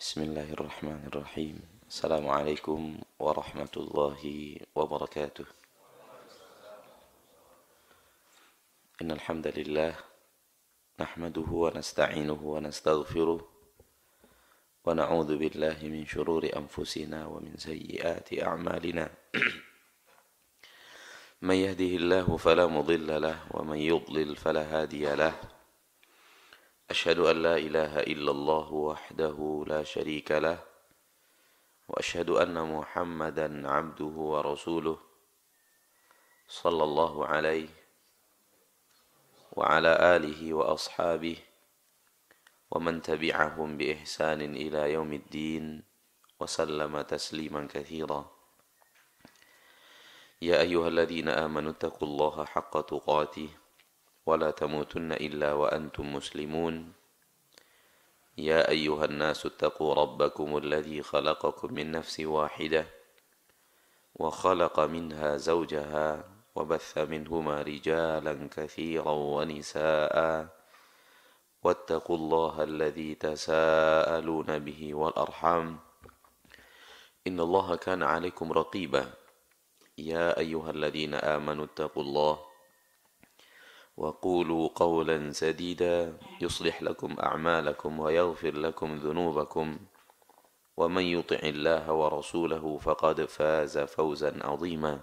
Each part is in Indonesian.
Bismillahirrahmanirrahim. Assalamualaikum warahmatullahi wabarakatuh. Innal hamdalillah nahmaduhu wa nasta'inuhu wa nastaghfiruh wa na'udzu billahi min shururi anfusina wa min sayyiati a'malina. Man yahdihillahu fala mudilla lahu wa man yudlil fala hadiya lahu. Ashhadu an la ilaha illallah wahdahu la syarika lah wa ashhadu anna Muhammadan abduhu wa rasuluh sallallahu alaihi wa ala alihi wa ashabihi wa man tabi'ahum bi ihsanin ila yaumiddin wa sallama tasliman katsira. Ya ayyuhalladzina amanu taqullaha haqqa tuqatih ولا تموتن إلا وأنتم مسلمون يا أيها الناس اتقوا ربكم الذي خلقكم من نفس واحدة وخلق منها زوجها وبث منهما رجالا كثيرا ونساء واتقوا الله الذي تساءلون به والأرحام إن الله كان عليكم رقيبا يا أيها الذين آمنوا اتقوا الله وقولوا قولا سديدا يصلح لكم أعمالكم ويغفر لكم ذنوبكم ومن يطع الله ورسوله فقد فاز فوزا عظيما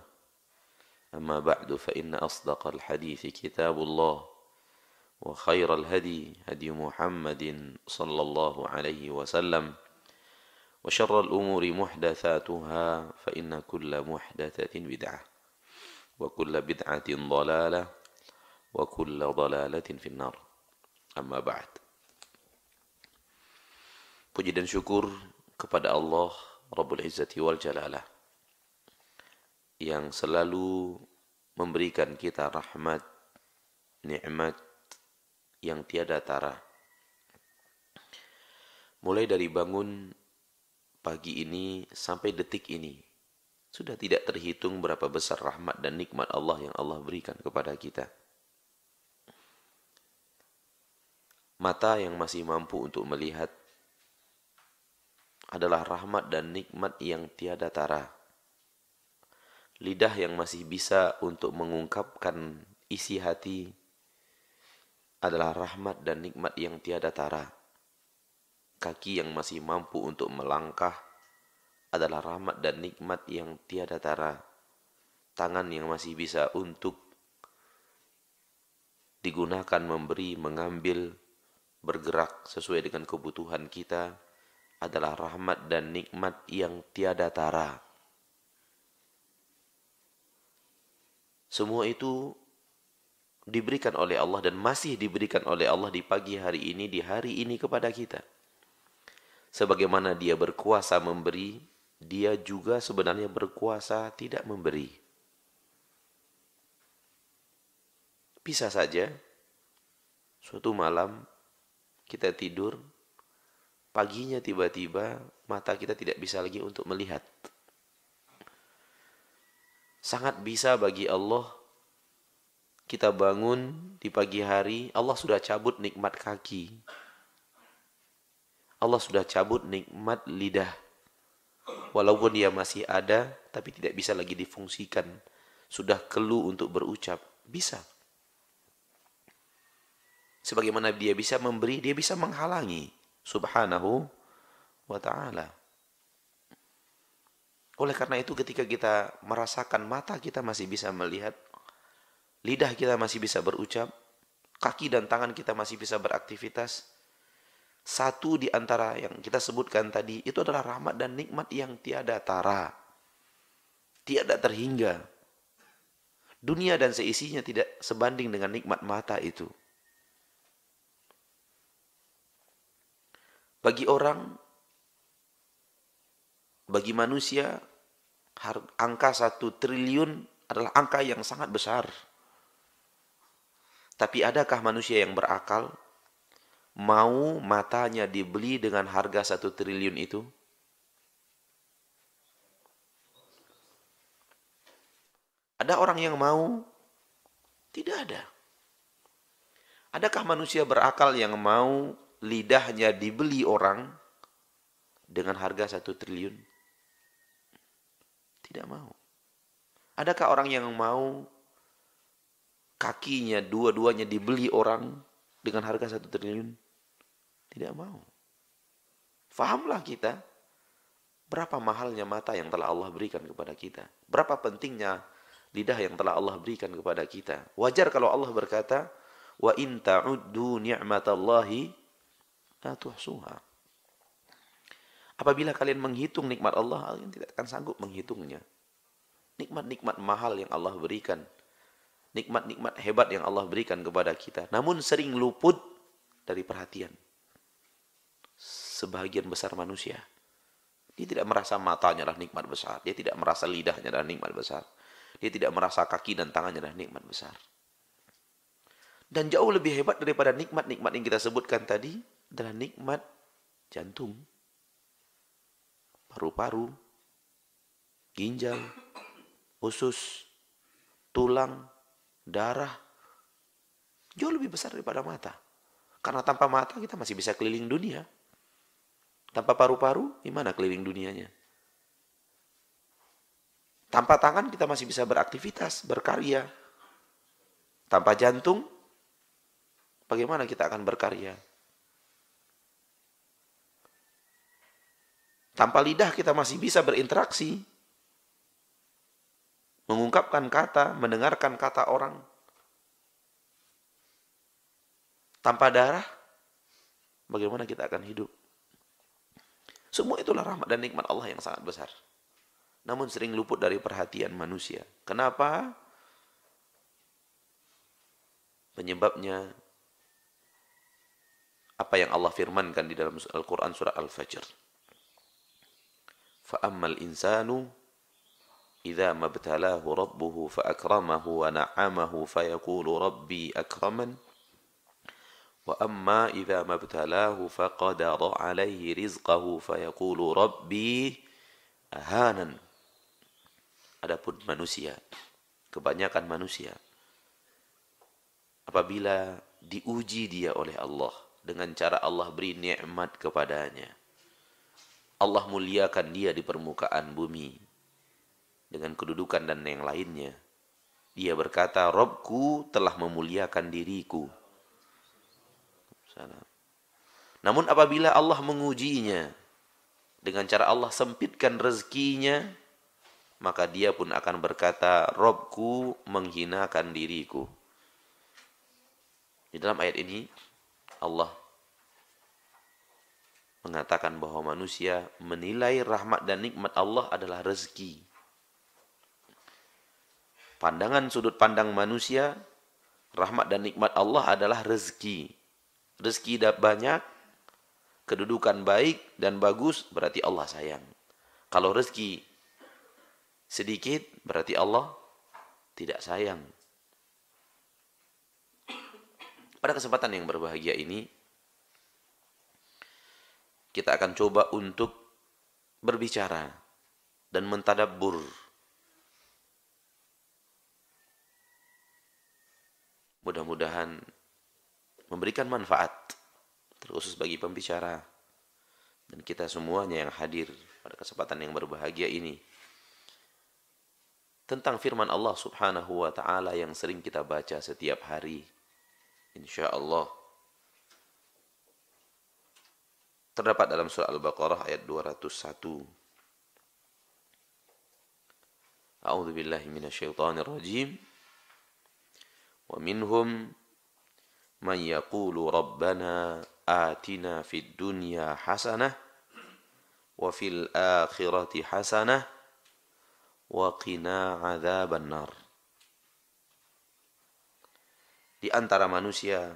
أما بعد فإن أصدق الحديث كتاب الله وخير الهدي هدي محمد صلى الله عليه وسلم وشر الأمور محدثاتها فإن كل محدثة بدعة وكل بدعة ضلالة wa kulla dhalalatin finnar. Amma ba'd. Puji dan syukur kepada Allah Rabbul Izzati wal Jalalah yang selalu memberikan kita rahmat, nikmat yang tiada tara. Mulai dari bangun pagi ini sampai detik ini sudah tidak terhitung berapa besar rahmat dan nikmat Allah yang Allah berikan kepada kita. Mata yang masih mampu untuk melihat adalah rahmat dan nikmat yang tiada tara. Lidah yang masih bisa untuk mengungkapkan isi hati adalah rahmat dan nikmat yang tiada tara. Kaki yang masih mampu untuk melangkah adalah rahmat dan nikmat yang tiada tara. Tangan yang masih bisa untuk digunakan memberi, mengambil, bergerak sesuai dengan kebutuhan kita adalah rahmat dan nikmat yang tiada tara. Semua itu diberikan oleh Allah dan masih diberikan oleh Allah di pagi hari ini, di hari ini kepada kita. Sebagaimana Dia berkuasa memberi, Dia juga sebenarnya berkuasa tidak memberi. Bisa saja suatu malam kita tidur, paginya tiba-tiba mata kita tidak bisa lagi untuk melihat. Sangat bisa bagi Allah, kita bangun di pagi hari, Allah sudah cabut nikmat kaki. Allah sudah cabut nikmat lidah. Walaupun dia masih ada, tapi tidak bisa lagi difungsikan. Sudah kelu untuk berucap. Bisa. Sebagaimana Dia bisa memberi, Dia bisa menghalangi. Subhanahu wa ta'ala. Oleh karena itu ketika kita merasakan mata kita masih bisa melihat, lidah kita masih bisa berucap, kaki dan tangan kita masih bisa beraktivitas, satu di antara yang kita sebutkan tadi, itu adalah rahmat dan nikmat yang tiada tara. Tiada terhingga. Dunia dan seisinya tidak sebanding dengan nikmat mata itu. Bagi orang, bagi manusia, angka 1 triliun adalah angka yang sangat besar. Tapi adakah manusia yang berakal mau matanya dibeli dengan harga 1 triliun itu? Ada orang yang mau? Tidak ada. Adakah manusia berakal yang mau lidahnya dibeli orang dengan harga 1 triliun? Tidak mau. Adakah orang yang mau kakinya dua-duanya dibeli orang dengan harga 1 triliun? Tidak mau. Fahamlah kita berapa mahalnya mata yang telah Allah berikan kepada kita. Berapa pentingnya lidah yang telah Allah berikan kepada kita. Wajar kalau Allah berkata, wa in ta'uddu ni'matallahi la tuhsuha. Apabila kalian menghitung nikmat Allah, kalian tidak akan sanggup menghitungnya. Nikmat-nikmat mahal yang Allah berikan, nikmat-nikmat hebat yang Allah berikan kepada kita, namun sering luput dari perhatian sebagian besar manusia. Dia tidak merasa matanya adalah nikmat besar, dia tidak merasa lidahnya adalah nikmat besar, dia tidak merasa kaki dan tangannya adalah nikmat besar. Dan jauh lebih hebat daripada nikmat-nikmat yang kita sebutkan tadi adalah nikmat jantung, paru-paru, ginjal, usus, tulang, darah. Jauh lebih besar daripada mata. Karena tanpa mata kita masih bisa keliling dunia. Tanpa paru-paru, gimana keliling dunianya? Tanpa tangan kita masih bisa beraktivitas, berkarya. Tanpa jantung, bagaimana kita akan berkarya? Tanpa lidah kita masih bisa berinteraksi. Mengungkapkan kata, mendengarkan kata orang. Tanpa darah, bagaimana kita akan hidup? Semua itulah rahmat dan nikmat Allah yang sangat besar. Namun sering luput dari perhatian manusia. Kenapa? Penyebabnya apa yang Allah firmankan di dalam Al-Quran surah Al-Fajr. فَأَمَّا الْإِنسَانُ إِذَا مَبْتَلَاهُ رَبُّهُ فَأَكْرَمَهُ وَنَعَّمَهُ فَيَقُولُ رَبِّي أَكْرَمَنِ وَأَمَّا إِذَا مَبْتَلَاهُ فَقَدَرَ عَلَيْهِ رِزْقَهُ فَيَقُولُ رَبِّي أَهَانَنِ. Adapun manusia, kebanyakan manusia, apabila diuji dia oleh Allah dengan cara Allah beri nikmat kepadanya, Allah muliakan dia di permukaan bumi dengan kedudukan dan yang lainnya, dia berkata, Robku telah memuliakan diriku. Namun apabila Allah mengujinya dengan cara Allah sempitkan rezekinya, maka dia pun akan berkata, Robku menghinakan diriku. Di dalam ayat ini Allah mengatakan bahwa manusia menilai rahmat dan nikmat Allah adalah rezeki. Pandangan sudut pandang manusia, rahmat dan nikmat Allah adalah rezeki. Rezeki banyak, kedudukan baik dan bagus, berarti Allah sayang. Kalau rezeki sedikit, berarti Allah tidak sayang. Pada kesempatan yang berbahagia ini, kita akan coba untuk berbicara dan mentadabbur mudah-mudahan memberikan manfaat terkhusus bagi pembicara dan kita semuanya yang hadir pada kesempatan yang berbahagia ini, tentang firman Allah Subhanahu wa taala yang sering kita baca setiap hari. Insyaallah terdapat dalam surah Al-Baqarah ayat 201. A'udzu billahi minasyaitonir rajim. Wa minhum man yaqulu rabbana atina fid dunya hasanah wa fil akhirati hasanah wa qina adzaban nar. Di antara manusia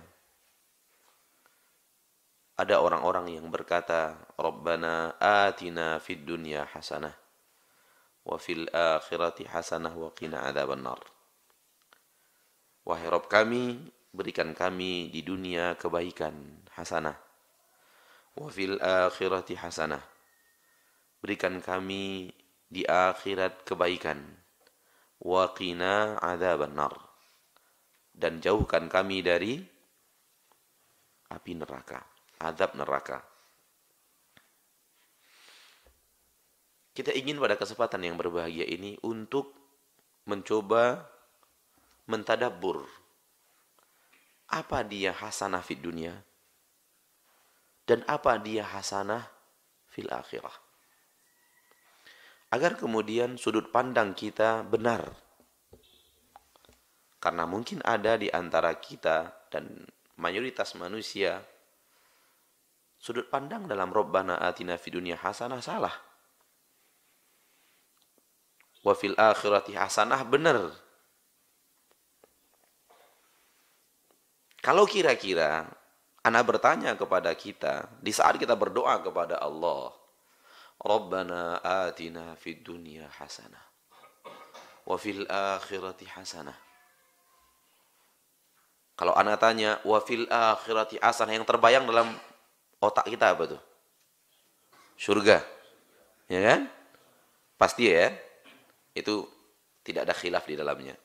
ada orang-orang yang berkata, Rabbana atina fid dunya hasanah wa fil akhirati hasanah wa qina adzaban nar. Wahai Rabb kami, berikan kami di dunia kebaikan hasanah. Wa fil akhirati hasanah. Berikan kami di akhirat kebaikan. Wa qina adzaban nar. Dan jauhkan kami dari api neraka, azab neraka. Kita ingin pada kesempatan yang berbahagia ini untuk mencoba mentadabbur apa dia hasanah fid dunia dan apa dia hasanah fil akhirah. Agar kemudian sudut pandang kita benar. Karena mungkin ada di antara kita dan mayoritas manusia sudut pandang dalam Rabbana atina fid dunya hasanah salah. Wa fil akhirati hasanah benar. Kalau kira-kira ana bertanya kepada kita di saat kita berdoa kepada Allah, Rabbana atina fid dunya hasanah wa fil akhirati hasanah. Kalau ana tanya wa fil akhirati hasanah, yang terbayang dalam otak kita apa tuh? Surga. Ya kan? Pasti ya. Itu tidak ada khilaf di dalamnya.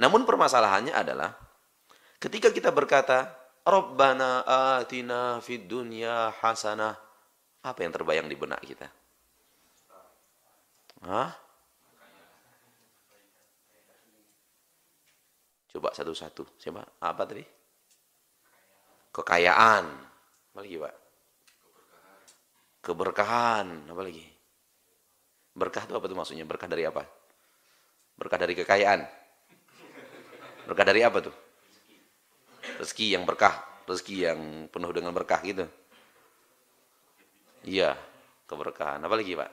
Namun permasalahannya adalah ketika kita berkata Rabbana atina fid dunya hasanah, apa yang terbayang di benak kita? Hah? Coba satu-satu. Siapa? Apa tadi? Kekayaan. Apa lagi, Pak? Keberkahan. Apa lagi? Berkah itu apa tuh maksudnya? Berkah dari apa? Berkah dari kekayaan. Berkah dari apa tuh? Rezeki yang berkah. Rezeki yang penuh dengan berkah gitu. Iya, keberkahan. Apa lagi, Pak?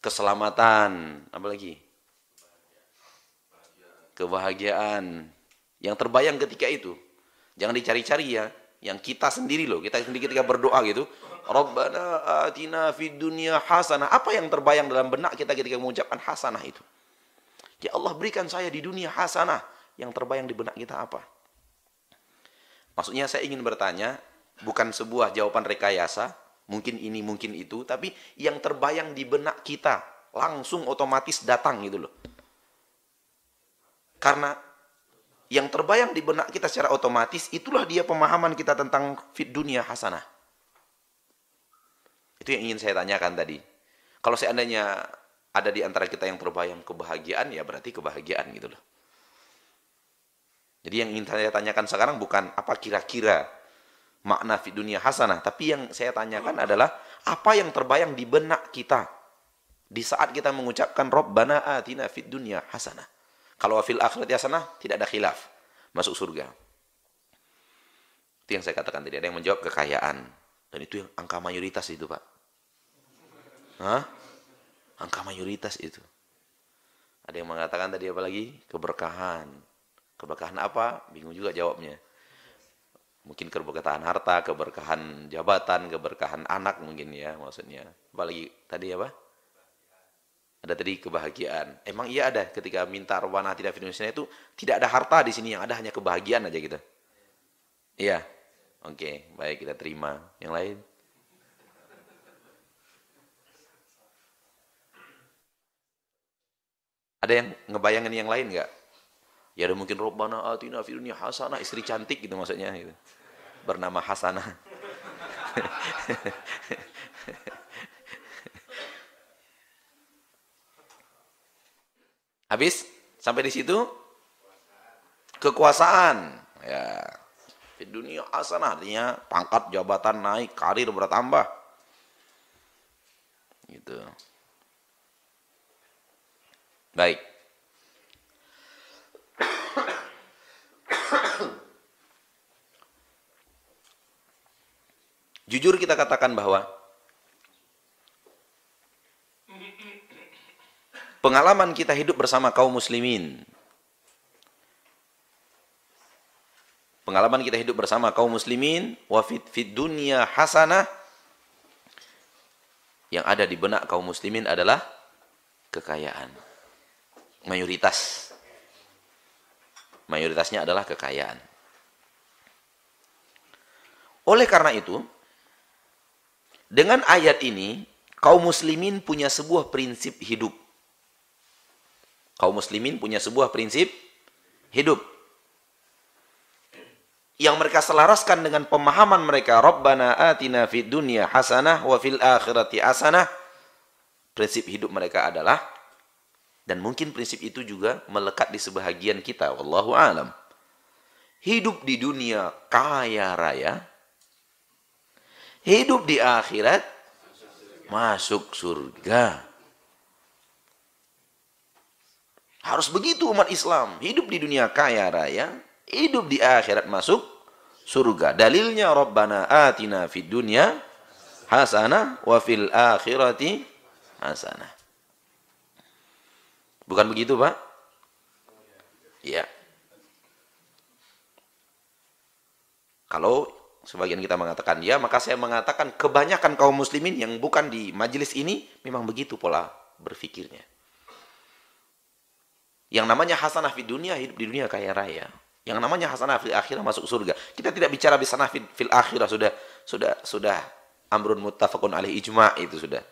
Keselamatan. Apa lagi? Kebahagiaan. Yang terbayang ketika itu. Jangan dicari-cari ya. Yang kita sendiri loh. Kita sendiri ketika berdoa gitu. Rabbana atina fid dunya hasanah. Apa yang terbayang dalam benak kita ketika mengucapkan hasanah itu? Ya Allah, berikan saya di dunia hasanah. Yang terbayang di benak kita apa? Maksudnya saya ingin bertanya, bukan sebuah jawaban rekayasa, mungkin ini, mungkin itu, tapi yang terbayang di benak kita, langsung otomatis datang gitu loh. Karena yang terbayang di benak kita secara otomatis, itulah dia pemahaman kita tentang fid dunya hasanah. Itu yang ingin saya tanyakan tadi. Kalau seandainya ada di antara kita yang terbayang kebahagiaan, ya berarti kebahagiaan gitu loh. Jadi yang ingin saya tanyakan sekarang bukan apa kira-kira makna fid dunya hasanah, tapi yang saya tanyakan adalah apa yang terbayang di benak kita di saat kita mengucapkan Rabbana atina fid dunya hasanah. Kalau fil akhirati hasanah tidak ada khilaf, masuk surga. Itu yang saya katakan tadi. Ada yang menjawab kekayaan, dan itu yang angka mayoritas itu, Pak. Hah? Angka mayoritas itu. Ada yang mengatakan tadi apa lagi? Keberkahan. Keberkahan apa? Bingung juga jawabnya. Mungkin keberkahan harta, keberkahan jabatan, keberkahan anak mungkin ya maksudnya. Apalagi tadi apa? Ada tadi kebahagiaan. Emang iya ada ketika minta Rabbana atina fid dunya hasanah itu tidak ada harta di sini, yang ada hanya kebahagiaan aja gitu. Iya. Oke, baik, kita terima. Yang lain? Ada yang ngebayangin yang lain nggak? Ya ada mungkin Rabbana atina fid dunya hasanah, istri cantik gitu maksudnya gitu. Bernama Hasanah. Habis? Sampai di situ? Kekuasaan. Ya. Fid dunya hasanah artinya pangkat, jabatan naik, karir bertambah. Gitu. Baik. Jujur kita katakan bahwa pengalaman kita hidup bersama kaum muslimin, pengalaman kita hidup bersama kaum muslimin, wa fid dunya hasanah, yang ada di benak kaum muslimin adalah kekayaan. Mayoritasnya adalah kekayaan. Oleh karena itu, dengan ayat ini, kaum muslimin punya sebuah prinsip hidup. Kaum muslimin punya sebuah prinsip hidup. yang mereka selaraskan dengan pemahaman mereka, Rabbana atina fid dunya hasanah wa fil akhirati hasanah. Prinsip hidup mereka adalah, dan mungkin prinsip itu juga melekat di sebahagian kita, wallahu alam. Hidup di dunia kaya raya, hidup di akhirat masuk surga. Harus begitu umat Islam. Hidup di dunia kaya raya, hidup di akhirat masuk surga. Dalilnya Rabbana atina fid dunya hasanah wa fil akhirati hasanah. Bukan begitu, Pak? Ya. Kalau sebagian kita mengatakan ya, maka saya mengatakan kebanyakan kaum muslimin yang bukan di majelis ini memang begitu pola berfikirnya. Yang namanya hasanah fid dunia, hidup di dunia kaya raya. Yang namanya hasanah fil akhirah, masuk surga. Kita tidak bicara hasanah fil akhirah, sudah amrun muttafaqun alaih, ijma' itu sudah.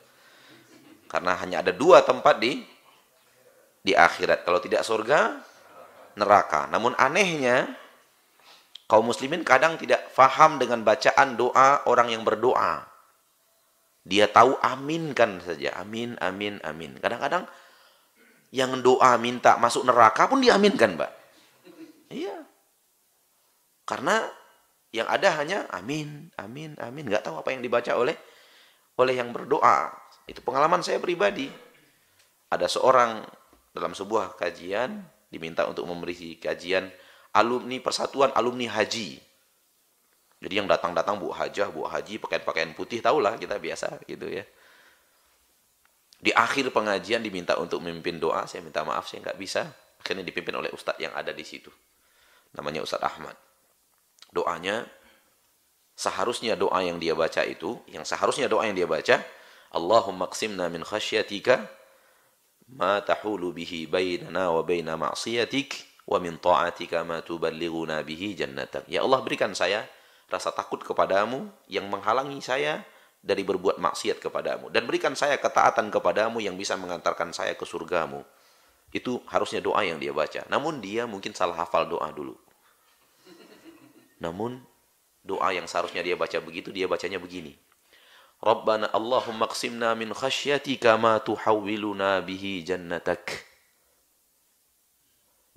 Karena hanya ada dua tempat di akhirat. Kalau tidak surga, neraka. Namun anehnya, kaum muslimin kadang tidak faham dengan bacaan doa orang yang berdoa. Dia tahu aminkan saja. Amin, amin, amin. Kadang-kadang yang doa minta masuk neraka pun diaminkan, Mbak. Iya. Karena yang ada hanya amin, amin, amin. Nggak tahu apa yang dibaca oleh yang berdoa. Itu pengalaman saya pribadi. Ada seorang dalam sebuah kajian diminta untuk memberi kajian alumni persatuan alumni haji. Jadi yang datang-datang bu haji, pakaian-pakaian putih, tahulah kita biasa gitu ya. Di akhir pengajian diminta untuk memimpin doa, saya minta maaf saya nggak bisa. Akhirnya dipimpin oleh ustadz yang ada di situ. Namanya Ustadz Ahmad. Doanya, seharusnya doa yang dia baca itu, Allahumma qsimna min khasyatika ma tahulu bihi bainana wa baina ma'siyatik wa min ta'atika ma tuballighuna bihi jannatak. Ya Allah, berikan saya rasa takut kepadamu yang menghalangi saya dari berbuat maksiat kepadamu, dan berikan saya ketaatan kepadamu yang bisa mengantarkan saya ke surgamu. Itu harusnya doa yang dia baca. Namun dia mungkin salah hafal doa dulu. Namun doa yang seharusnya dia baca begitu, dia bacanya begini. Rabbana Allahumma qsimna min khasyatika ma tuhawwiluna bihi jannatak.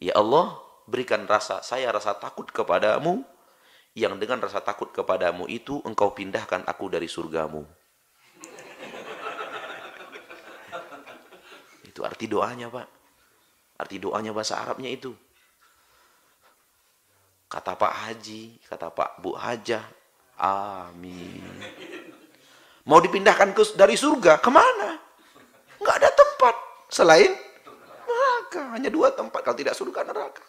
Ya Allah, berikan saya rasa takut kepadamu, yang dengan rasa takut kepadamu itu engkau pindahkan aku dari surgamu. Itu arti doanya, Pak. Arti doanya bahasa Arabnya itu. Kata Pak Haji, kata Pak Bu Hajah, amin. Mau dipindahkan dari surga, kemana? Nggak ada tempat selain neraka. Hanya dua tempat, kalau tidak surga, neraka.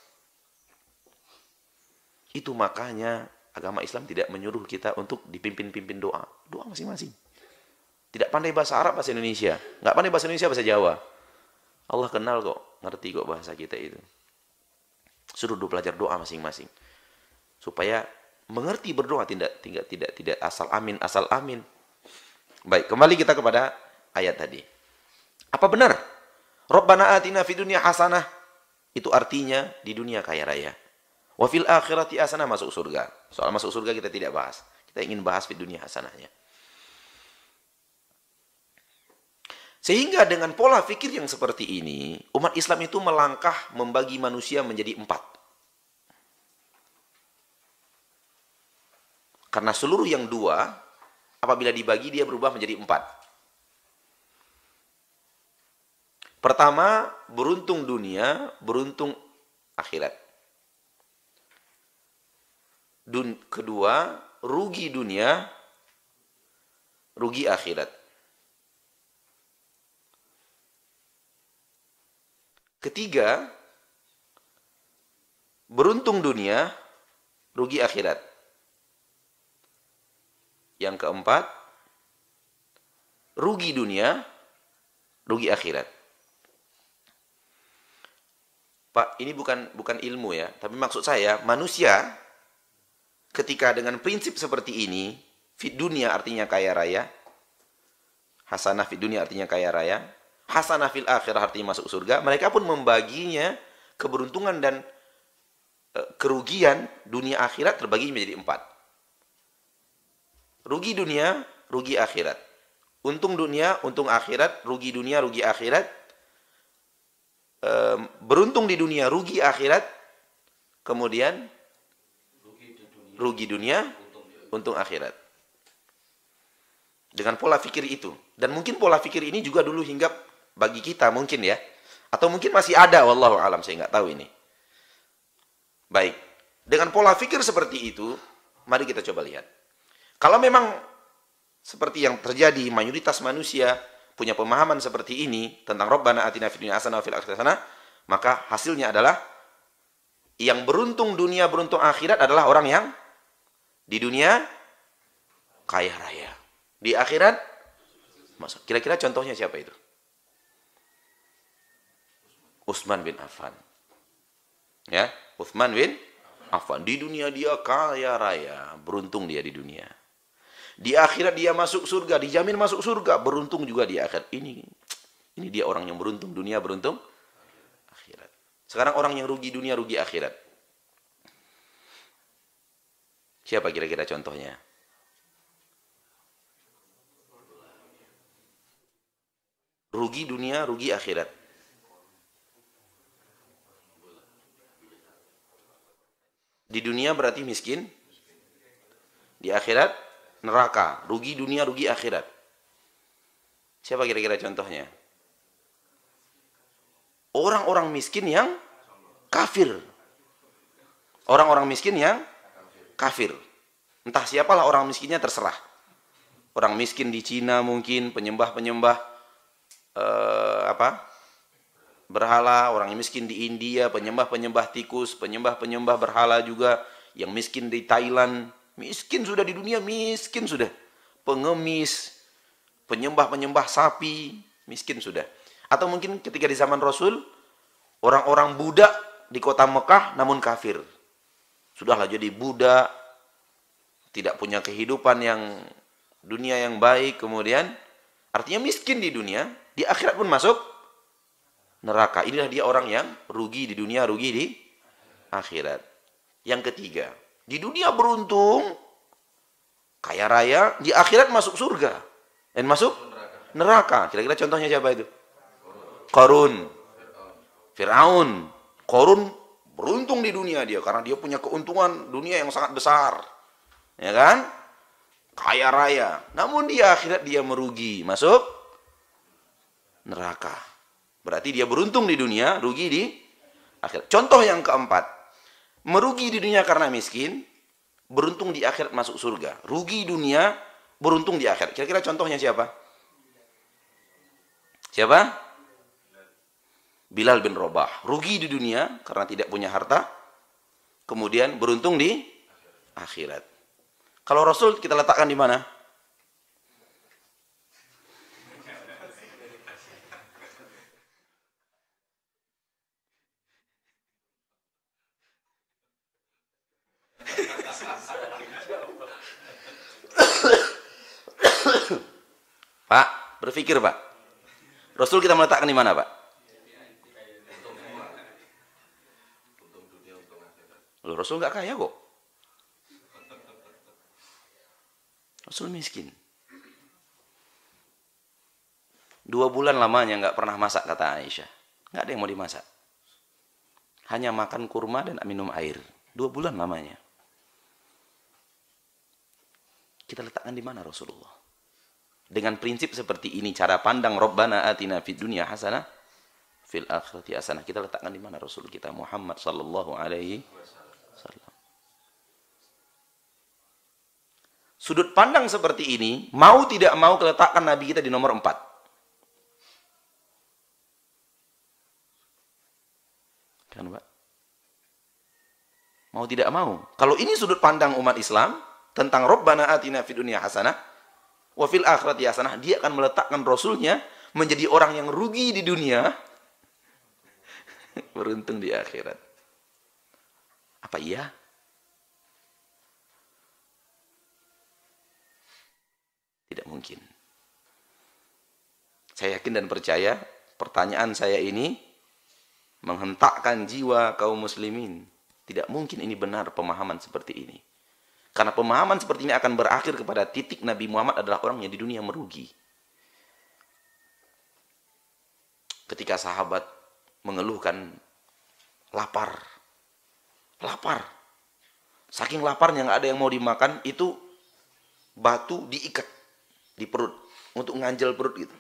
Itu makanya agama Islam tidak menyuruh kita untuk dipimpin-pimpin doa. Doa masing-masing. Tidak pandai bahasa Arab, bahasa Indonesia. Nggak pandai bahasa Indonesia, bahasa Jawa. Allah kenal kok, ngerti kok bahasa kita itu. Suruh belajar doa masing-masing. Supaya mengerti berdoa, tidak asal amin. Baik, kembali kita kepada ayat tadi. Apa benar? Rabbana atina fid dunya hasanah. Itu artinya di dunia kaya raya. Wa fil akhirati hasanah, masuk surga. Soal masuk surga kita tidak bahas. Kita ingin bahas fid dunya hasanahnya. Sehingga dengan pola fikir yang seperti ini, umat Islam itu melangkah membagi manusia menjadi 4. Karena seluruh yang 2, apabila dibagi dia berubah menjadi 4. Pertama, beruntung dunia, beruntung akhirat. Kedua, rugi dunia, rugi akhirat. Ketiga, beruntung dunia, rugi akhirat. Yang keempat, rugi dunia, rugi akhirat. Pak, ini bukan ilmu ya, tapi maksud saya, manusia ketika dengan prinsip seperti ini, fid dunia artinya kaya raya, hasanah fid dunia artinya kaya raya, hasanah fil akhirah artinya masuk surga, mereka pun membaginya keberuntungan dan kerugian dunia akhirat terbagi menjadi 4. Rugi dunia, rugi akhirat. Untung dunia, untung akhirat, rugi dunia, rugi akhirat. Beruntung di dunia, rugi akhirat. Kemudian rugi dunia, untung akhirat. Dengan pola fikir itu. Dan mungkin pola fikir ini juga dulu hinggap bagi kita mungkin ya. Atau mungkin masih ada, wallahu alam, saya nggak tahu ini. Baik. Dengan pola fikir seperti itu, mari kita coba lihat. Kalau memang seperti yang terjadi, mayoritas manusia punya pemahaman seperti ini tentang Rabbana atina fid dunya hasanah wa fil akhirati hasanah, maka hasilnya adalah yang beruntung dunia, beruntung akhirat adalah orang yang di dunia kaya raya. Di akhirat masuk. Kira-kira contohnya siapa itu? Utsman bin Affan. Ya, Utsman bin Affan. Di dunia dia kaya raya, beruntung dia di dunia. Di akhirat dia masuk surga, dijamin masuk surga, beruntung juga di akhirat. Ini dia orang yang beruntung dunia, beruntung akhirat. Sekarang orang yang rugi dunia, rugi akhirat. Siapa kira-kira contohnya? Rugi dunia, rugi akhirat. Di dunia berarti miskin. Di akhirat neraka. Rugi dunia, rugi akhirat. Siapa kira-kira contohnya? Orang-orang miskin yang kafir. Orang-orang miskin yang kafir. Entah siapalah orang miskinnya, terserah. Orang miskin di Cina mungkin, penyembah-penyembah berhala. Orang miskin di India, penyembah-penyembah tikus, penyembah-penyembah berhala juga. Yang miskin di Thailand, miskin sudah di dunia, miskin sudah. Pengemis, penyembah-penyembah sapi, miskin sudah. Atau mungkin ketika di zaman Rasul, orang-orang budak di kota Mekah namun kafir. Sudahlah jadi budak, tidak punya kehidupan yang dunia yang baik, kemudian artinya miskin di dunia, di akhirat pun masuk neraka. Inilah dia orang yang rugi di dunia, rugi di akhirat. Yang ketiga, di dunia beruntung, kaya raya, di akhirat masuk surga. Dan masuk neraka. Kira-kira contohnya siapa itu? Qarun. Fir'aun. Qarun beruntung di dunia dia, karena dia punya keuntungan dunia yang sangat besar. Ya kan? Kaya raya. Namun di akhirat dia merugi. Masuk neraka. Berarti dia beruntung di dunia, rugi di akhirat. Contoh yang keempat. Merugi di dunia karena miskin, beruntung di akhirat masuk surga. Rugi dunia, beruntung di akhirat. Kira-kira contohnya siapa? Siapa? Bilal bin Rabah. Rugi di dunia karena tidak punya harta, kemudian beruntung di akhirat. Kalau Rasul kita letakkan di mana? Pak, berpikir Pak. Rasul kita meletakkan di mana Pak? Loh, Rasul nggak kaya kok. Rasul miskin. 2 bulan lamanya nggak pernah masak, kata Aisyah. Nggak ada yang mau dimasak. Hanya makan kurma dan minum air. 2 bulan lamanya. Kita letakkan di mana Rasulullah? Dengan prinsip seperti ini, cara pandang Rabbana atina fid dunya hasanah fil akhirati hasanah, kita letakkan di mana Rasul kita Muhammad sallallahu alaihi wasallam. Sudut pandang seperti ini, mau tidak mau letakkan Nabi kita di nomor 4. Kan Pak? Mau tidak mau. Kalau ini sudut pandang umat Islam tentang Rabbana atina fid dunya hasanah wa fil akhirati hasanah, dia akan meletakkan Rasulnya menjadi orang yang rugi di dunia, beruntung di akhirat. Apa iya? Tidak mungkin. Saya yakin dan percaya pertanyaan saya ini menghentakkan jiwa kaum muslimin. Tidak mungkin ini benar pemahaman seperti ini. Karena pemahaman seperti ini akan berakhir kepada titik Nabi Muhammad adalah orang yang di dunia merugi. Ketika sahabat mengeluhkan lapar. Lapar. Saking laparnya nggak ada yang mau dimakan, itu batu diikat di perut untuk nganjel perut gitu.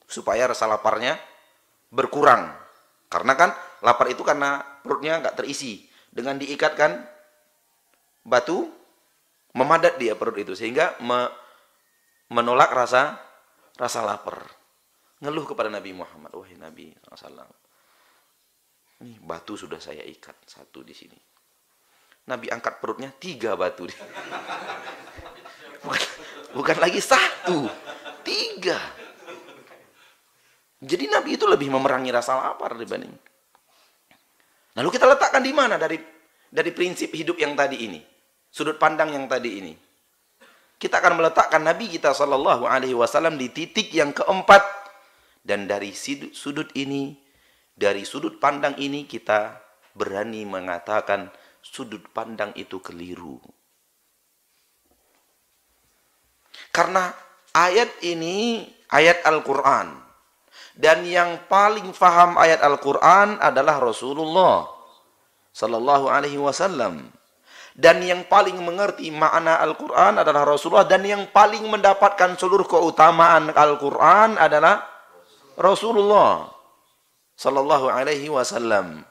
Supaya rasa laparnya berkurang. Karena kan lapar itu karena perutnya nggak terisi. Dengan diikatkan batu, memadat dia perut itu sehingga menolak rasa lapar. Ngeluh kepada Nabi Muhammad, wahai Nabi SAW, ini batu sudah saya ikat satu di sini. Nabi angkat perutnya 3 batu. Bukan lagi 1, 3. Jadi Nabi itu lebih memerangi rasa lapar dibanding. Lalu kita letakkan di mana dari prinsip hidup yang tadi ini, sudut pandang yang tadi ini. Kita akan meletakkan Nabi kita Shallallahu Alaihi Wasallam di titik yang keempat. Dan dari sudut ini, dari sudut pandang ini kita berani mengatakan sudut pandang itu keliru. Karena ayat ini ayat Al-Quran. Dan yang paling faham ayat Al-Quran adalah Rasulullah Sallallahu Alaihi Wasallam. Dan yang paling mengerti makna Al-Quran adalah Rasulullah. Dan yang paling mendapatkan seluruh keutamaan Al-Quran adalah Rasulullah Sallallahu Alaihi Wasallam.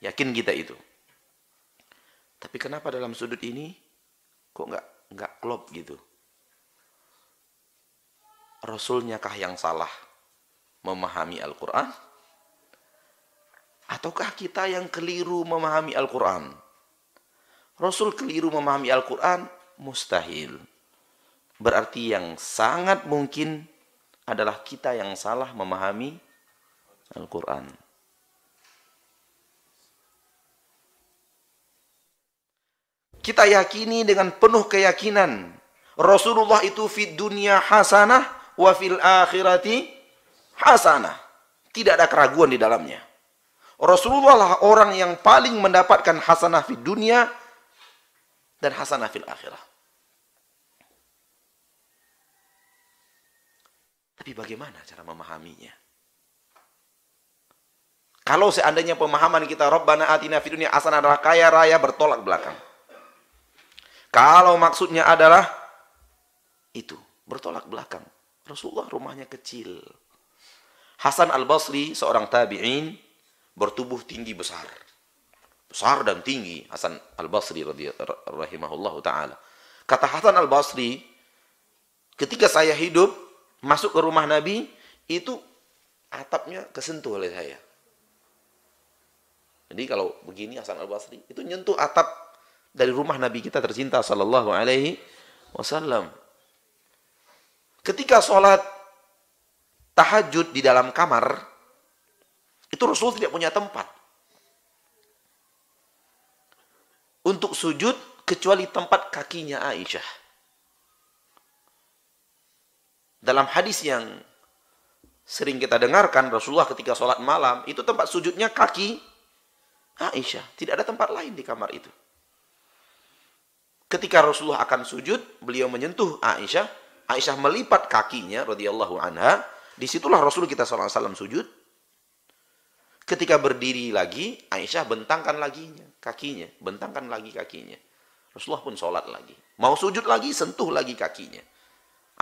Yakin kita itu. Tapi kenapa dalam sudut ini kok nggak klop gitu? Rasulnya kah yang salah memahami Al-Quran? Ataukah kita yang keliru memahami Al-Quran? Rasul keliru memahami Al-Quran? Mustahil. Berarti yang sangat mungkin adalah kita yang salah memahami Al-Quran. Kita yakini dengan penuh keyakinan Rasulullah itu fid dunya hasanah wa fil akhirati hasanah. Tidak ada keraguan di dalamnya. Rasulullah lah orang yang paling mendapatkan hasanah fid dunya dan hasanah fil akhirah. Tapi bagaimana cara memahaminya? Kalau seandainya pemahaman kita Rabbana atina fid dunya hasanah adalah kaya raya bertolak belakang. Kalau maksudnya adalah itu, bertolak belakang. Rasulullah rumahnya kecil. Hasan al-Basri seorang tabi'in bertubuh tinggi besar. Besar dan tinggi Hasan al-Basri rahimahullahu ta'ala. Kata Hasan al-Basri, ketika saya hidup masuk ke rumah Nabi, itu atapnya kesentuh oleh saya. Jadi kalau begini Hasan al-Basri, itu nyentuh atap dari rumah Nabi kita tercinta Sallallahu Alaihi Wasallam. Ketika sholat tahajud di dalam kamar, itu Rasul tidak punya tempat untuk sujud kecuali tempat kakinya Aisyah. Dalam hadis yang sering kita dengarkan, Rasulullah ketika sholat malam, itu tempat sujudnya kaki Aisyah. Tidak ada tempat lain di kamar itu. Ketika Rasulullah akan sujud, beliau menyentuh Aisyah. Aisyah melipat kakinya, radhiyallahu anha. Disitulah Rasul kita SAW sujud. Ketika berdiri lagi, Aisyah bentangkan lagi kakinya. Bentangkan lagi kakinya. Rasulullah pun sholat lagi. Mau sujud lagi, sentuh lagi kakinya.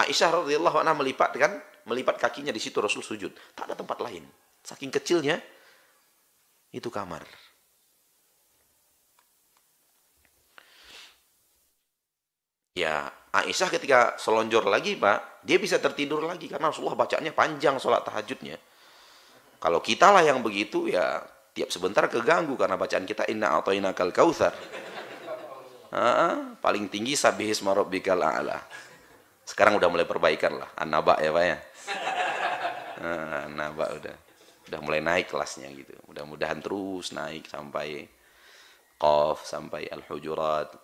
Aisyah radhiyallahu anha melipat kakinya di situ Rasul sujud. Tak ada tempat lain. Saking kecilnya itu kamar. Ya, Aisyah ketika selonjor lagi, Pak, dia bisa tertidur lagi karena Rasulullah bacanya panjang sholat tahajudnya. Kalau kita lah yang begitu, ya tiap sebentar keganggu karena bacaan kita inna a'tainakal kautsar. Paling tinggi sabbihisma rabbikal a'la. Sekarang udah mulai perbaikan lah, An-Naba ya Pak ya. An-Naba udah mulai naik kelasnya gitu. Mudah-mudahan terus naik sampai Qaf, sampai Al-Hujurat.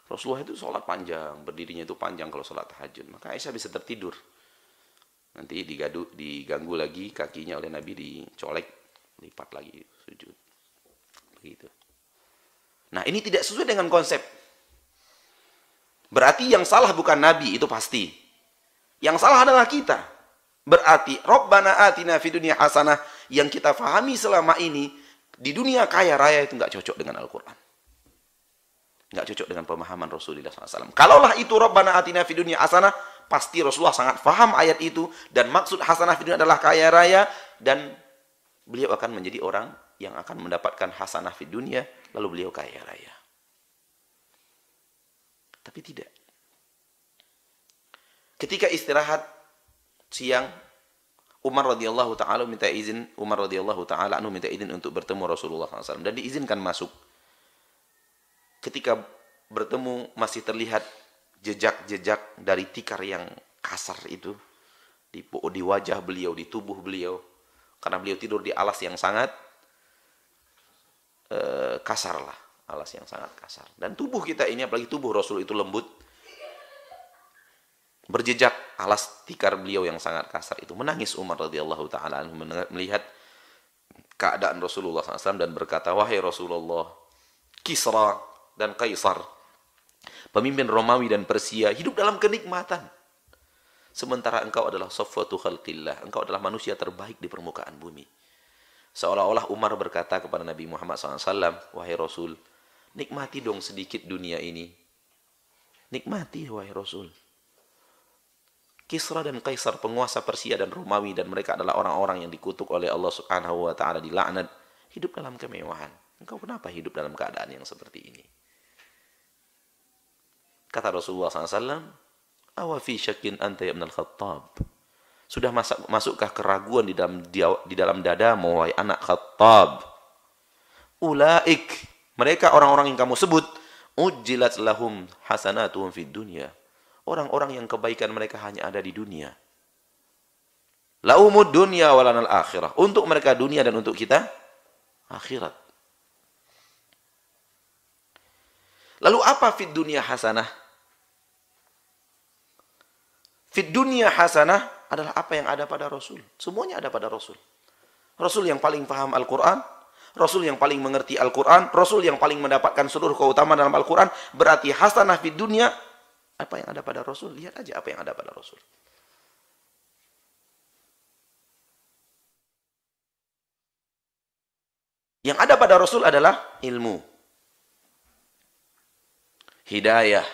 Rasulullah itu sholat panjang, berdirinya itu panjang kalau sholat tahajud. Maka Aisyah bisa tertidur. Nanti diganggu lagi kakinya oleh Nabi, dicolek, lipat lagi sujud. Begitu. Nah, ini tidak sesuai dengan konsep. Berarti yang salah bukan Nabi, itu pasti. Yang salah adalah kita. Berarti Rabbana atina fid dunya hasanah yang kita fahami selama ini di dunia kaya raya itu nggak cocok dengan Al-Quran. Nggak cocok dengan pemahaman Rasulullah SAW. Kalaulah itu Rabbana atina fid dunya hasanah, pasti Rasulullah sangat faham ayat itu, dan maksud hasanah fid dunya adalah kaya raya, dan beliau akan menjadi orang yang akan mendapatkan hasanah fid dunya, lalu beliau kaya raya. Tapi tidak. Ketika istirahat siang, Umar radhiyallahu taala minta izin untuk bertemu Rasulullah SAW dan diizinkan masuk. Ketika bertemu masih terlihat jejak-jejak dari tikar yang kasar itu di wajah beliau, di tubuh beliau, karena beliau tidur di alas yang sangat kasar lah, alas yang sangat kasar. Dan tubuh kita ini, apalagi tubuh Rasul itu lembut, berjejak alas tikar beliau yang sangat kasar itu. Menangis Umar radhiyallahu taala anhu melihat keadaan Rasulullah SAW dan berkata, wahai Rasulullah, Kisra dan Kaisar, pemimpin Romawi dan Persia, hidup dalam kenikmatan, sementara engkau adalah safwatu khalqillah, engkau adalah manusia terbaik di permukaan bumi. Seolah-olah Umar berkata kepada Nabi Muhammad SAW, wahai Rasul, nikmati dong sedikit dunia ini. Nikmati, wahai Rasul. Kisra dan Kaisar, penguasa Persia dan Romawi, dan mereka adalah orang-orang yang dikutuk oleh Allah Subhanahu wa taala, dilaknat, hidup dalam kemewahan. Engkau kenapa hidup dalam keadaan yang seperti ini? Kata Rasulullah SAW, awa fi syakin anta ya ibn al-Khattab. Sudah masukkah keraguan di dalam dadamu, wahai anak Khattab? Ulaik, mereka orang-orang yang kamu sebut, ujjilat lahum hasanatuhum fid dunya. Orang-orang yang kebaikan mereka hanya ada di dunia. Laumud dunya walanal akhirah. Untuk mereka dunia dan untuk kita akhirat. Lalu apa fid dunya hasanah? Fid dunya hasanah adalah apa yang ada pada Rasul. Semuanya ada pada Rasul. Rasul yang paling paham Al-Quran, Rasul yang paling mengerti Al-Quran, Rasul yang paling mendapatkan seluruh keutamaan dalam Al-Quran. Berarti hasanah fid dunya, apa yang ada pada Rasul? Lihat aja apa yang ada pada Rasul. Yang ada pada Rasul adalah ilmu, hidayah,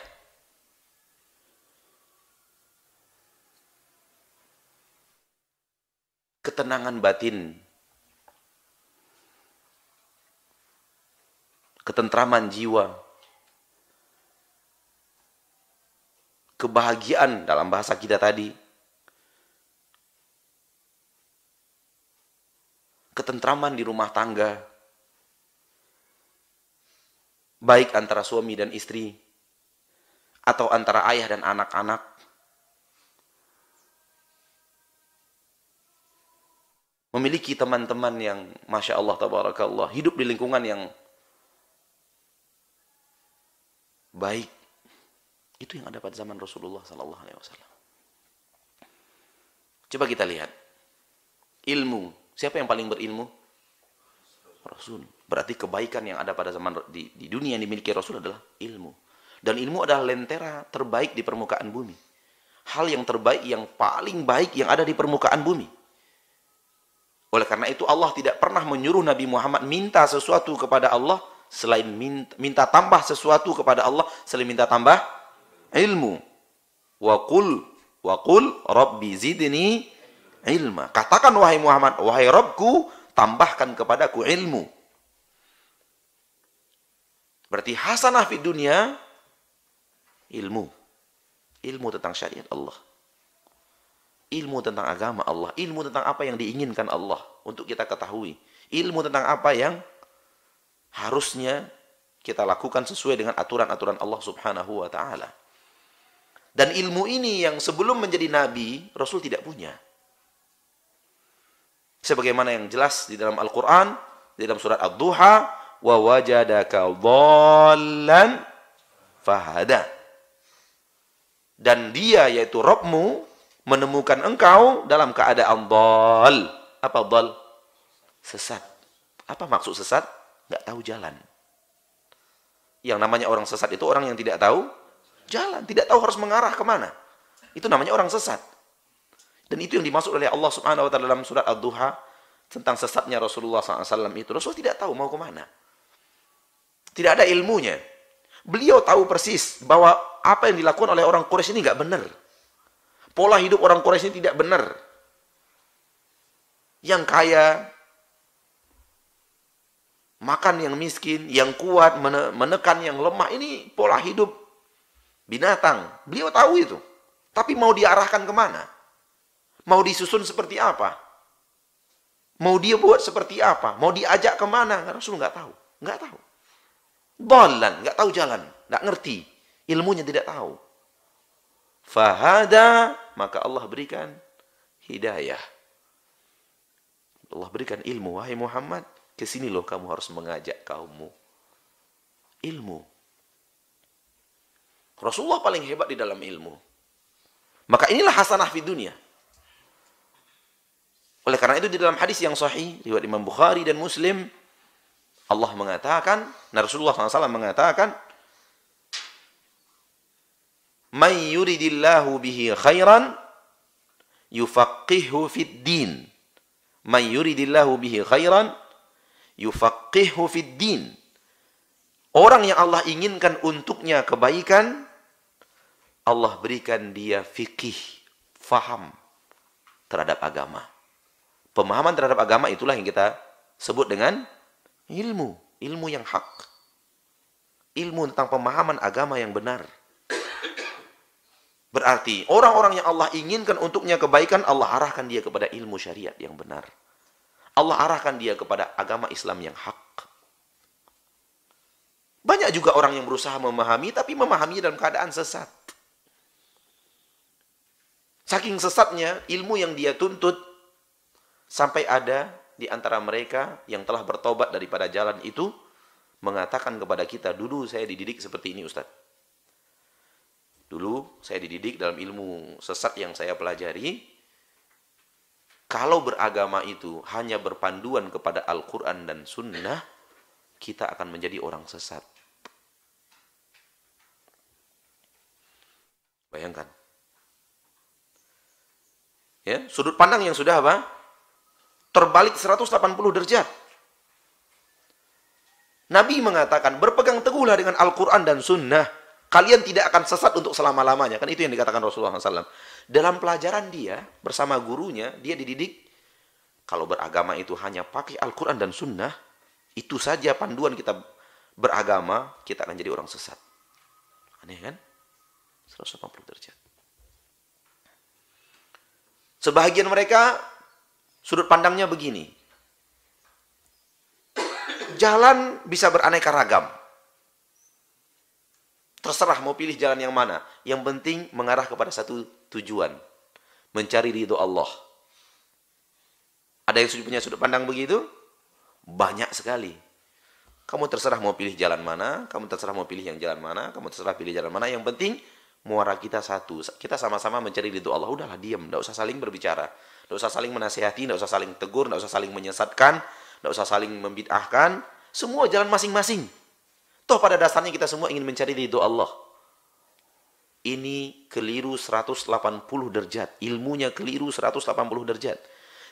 ketenangan batin, ketentraman jiwa, kebahagiaan dalam bahasa kita tadi, ketentraman di rumah tangga, baik antara suami dan istri, atau antara ayah dan anak-anak, memiliki teman-teman yang Masya Allah, Tabarakallah, hidup di lingkungan yang baik. Itu yang ada pada zaman Rasulullah SAW. Coba kita lihat. Ilmu. Siapa yang paling berilmu? Rasul. Berarti kebaikan yang ada pada zaman di dunia yang dimiliki Rasul adalah ilmu. Dan ilmu adalah lentera terbaik di permukaan bumi. Hal yang terbaik, yang paling baik yang ada di permukaan bumi. Oleh karena itu Allah tidak pernah menyuruh Nabi Muhammad minta sesuatu kepada Allah selain minta tambah sesuatu kepada Allah selain minta tambah ilmu. Wa qul rabbi zidni ilma. Katakan wahai Muhammad, wahai Rabbku, tambahkan kepadaku ilmu. Berarti hasanah fi dunia, ilmu. Ilmu tentang syariat Allah. Ilmu tentang agama Allah. Ilmu tentang apa yang diinginkan Allah untuk kita ketahui. Ilmu tentang apa yang harusnya kita lakukan sesuai dengan aturan-aturan Allah Subhanahu wa ta'ala. Dan ilmu ini yang sebelum menjadi nabi, Rasul tidak punya. Sebagaimana yang jelas di dalam Al-Quran, di dalam surat Ad-Duha, wa wajadaka dhallan fahada. Dan dia, yaitu Rabbmu, menemukan engkau dalam keadaan dhal. Apa dhal? Sesat. Apa maksud sesat? nggak tahu jalan. Yang namanya orang sesat itu orang yang tidak tahu jalan, tidak tahu harus mengarah kemana. Itu namanya orang sesat. Dan itu yang dimaksud oleh Allah Subhanahu wa taala dalam surat Ad-Duha tentang sesatnya Rasulullah SAW itu. Rasul tidak tahu mau kemana. Tidak ada ilmunya. Beliau tahu persis bahwa apa yang dilakukan oleh orang Quraisy ini nggak benar. Pola hidup orang Quraisy ini tidak benar. Yang kaya makan yang miskin, yang kuat menekan yang lemah. Ini pola hidup binatang. Beliau tahu itu. Tapi mau diarahkan kemana? Mau disusun seperti apa? Mau dia buat seperti apa? Mau diajak kemana? Rasul nggak tahu. Nggak tahu. Dhalan, nggak tahu jalan. Nggak ngerti. Ilmunya tidak tahu. Fahada, maka Allah berikan hidayah. Allah berikan ilmu. Wahai Muhammad, kesini loh kamu harus mengajak kaummu. Ilmu. Rasulullah paling hebat di dalam ilmu. Maka inilah hasanah di dunia. Oleh karena itu di dalam hadis yang sahih, riwayat Imam Bukhari dan Muslim, Allah mengatakan, Rasulullah SAW mengatakan, "May yuridillahu bihi khairan yufaqqihhu fid din." May yuridillahu bihi khairan yufaqqihhu fid din. Orang yang Allah inginkan untuknya kebaikan, Allah berikan dia fikih, faham terhadap agama. Pemahaman terhadap agama itulah yang kita sebut dengan ilmu. Ilmu yang hak. Ilmu tentang pemahaman agama yang benar. Berarti orang-orang yang Allah inginkan untuknya kebaikan, Allah arahkan dia kepada ilmu syariat yang benar. Allah arahkan dia kepada agama Islam yang hak. Banyak juga orang yang berusaha memahami, tapi memahami dalam keadaan sesat. Saking sesatnya ilmu yang dia tuntut, sampai ada di antara mereka yang telah bertobat daripada jalan itu, mengatakan kepada kita, dulu saya dididik seperti ini Ustaz. Dulu saya dididik dalam ilmu sesat yang saya pelajari, kalau beragama itu hanya berpanduan kepada Al-Quran dan Sunnah, kita akan menjadi orang sesat. Bayangkan. Ya, sudut pandang yang sudah apa? Terbalik 180 derajat. Nabi mengatakan, berpegang teguhlah dengan Al-Quran dan Sunnah. Kalian tidak akan sesat untuk selama-lamanya. Kan itu yang dikatakan Rasulullah SAW. Dalam pelajaran dia, bersama gurunya, dia dididik, kalau beragama itu hanya pakai Al-Quran dan Sunnah, itu saja panduan kita beragama, kita akan jadi orang sesat. Aneh kan? 180 derajat. Sebahagian mereka, sudut pandangnya begini. Jalan bisa beraneka ragam. Terserah mau pilih jalan yang mana. Yang penting mengarah kepada satu tujuan. Mencari ridho Allah. Ada yang punya sudut pandang begitu? Banyak sekali. Kamu terserah mau pilih jalan mana. Kamu terserah mau pilih yang jalan mana. Kamu terserah pilih jalan mana. Yang penting muara kita satu. Kita sama-sama mencari ridho Allah. Udahlah diam. Tidak usah saling berbicara. Tidak usah saling menasihati. Tidak usah saling tegur. Tidak usah saling menyesatkan. Tidak usah saling membid'ahkan. Semua jalan masing-masing. Toh pada dasarnya kita semua ingin mencari ridho Allah. Ini keliru 180 derajat. Ilmunya keliru 180 derajat.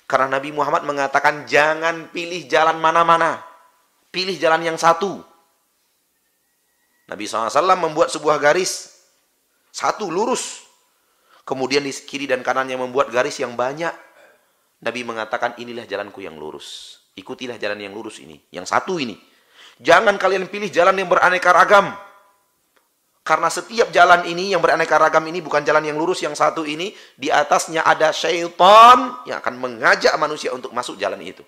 Karena Nabi Muhammad mengatakan jangan pilih jalan mana-mana. Pilih jalan yang satu. Nabi SAW membuat sebuah garis. Satu lurus. Kemudian di kiri dan kanannya membuat garis yang banyak. Nabi mengatakan inilah jalanku yang lurus. Ikutilah jalan yang lurus ini. Yang satu ini. Jangan kalian pilih jalan yang beraneka ragam. Karena setiap jalan ini yang beraneka ragam ini bukan jalan yang lurus. Yang satu ini di atasnya ada syaitan yang akan mengajak manusia untuk masuk jalan itu.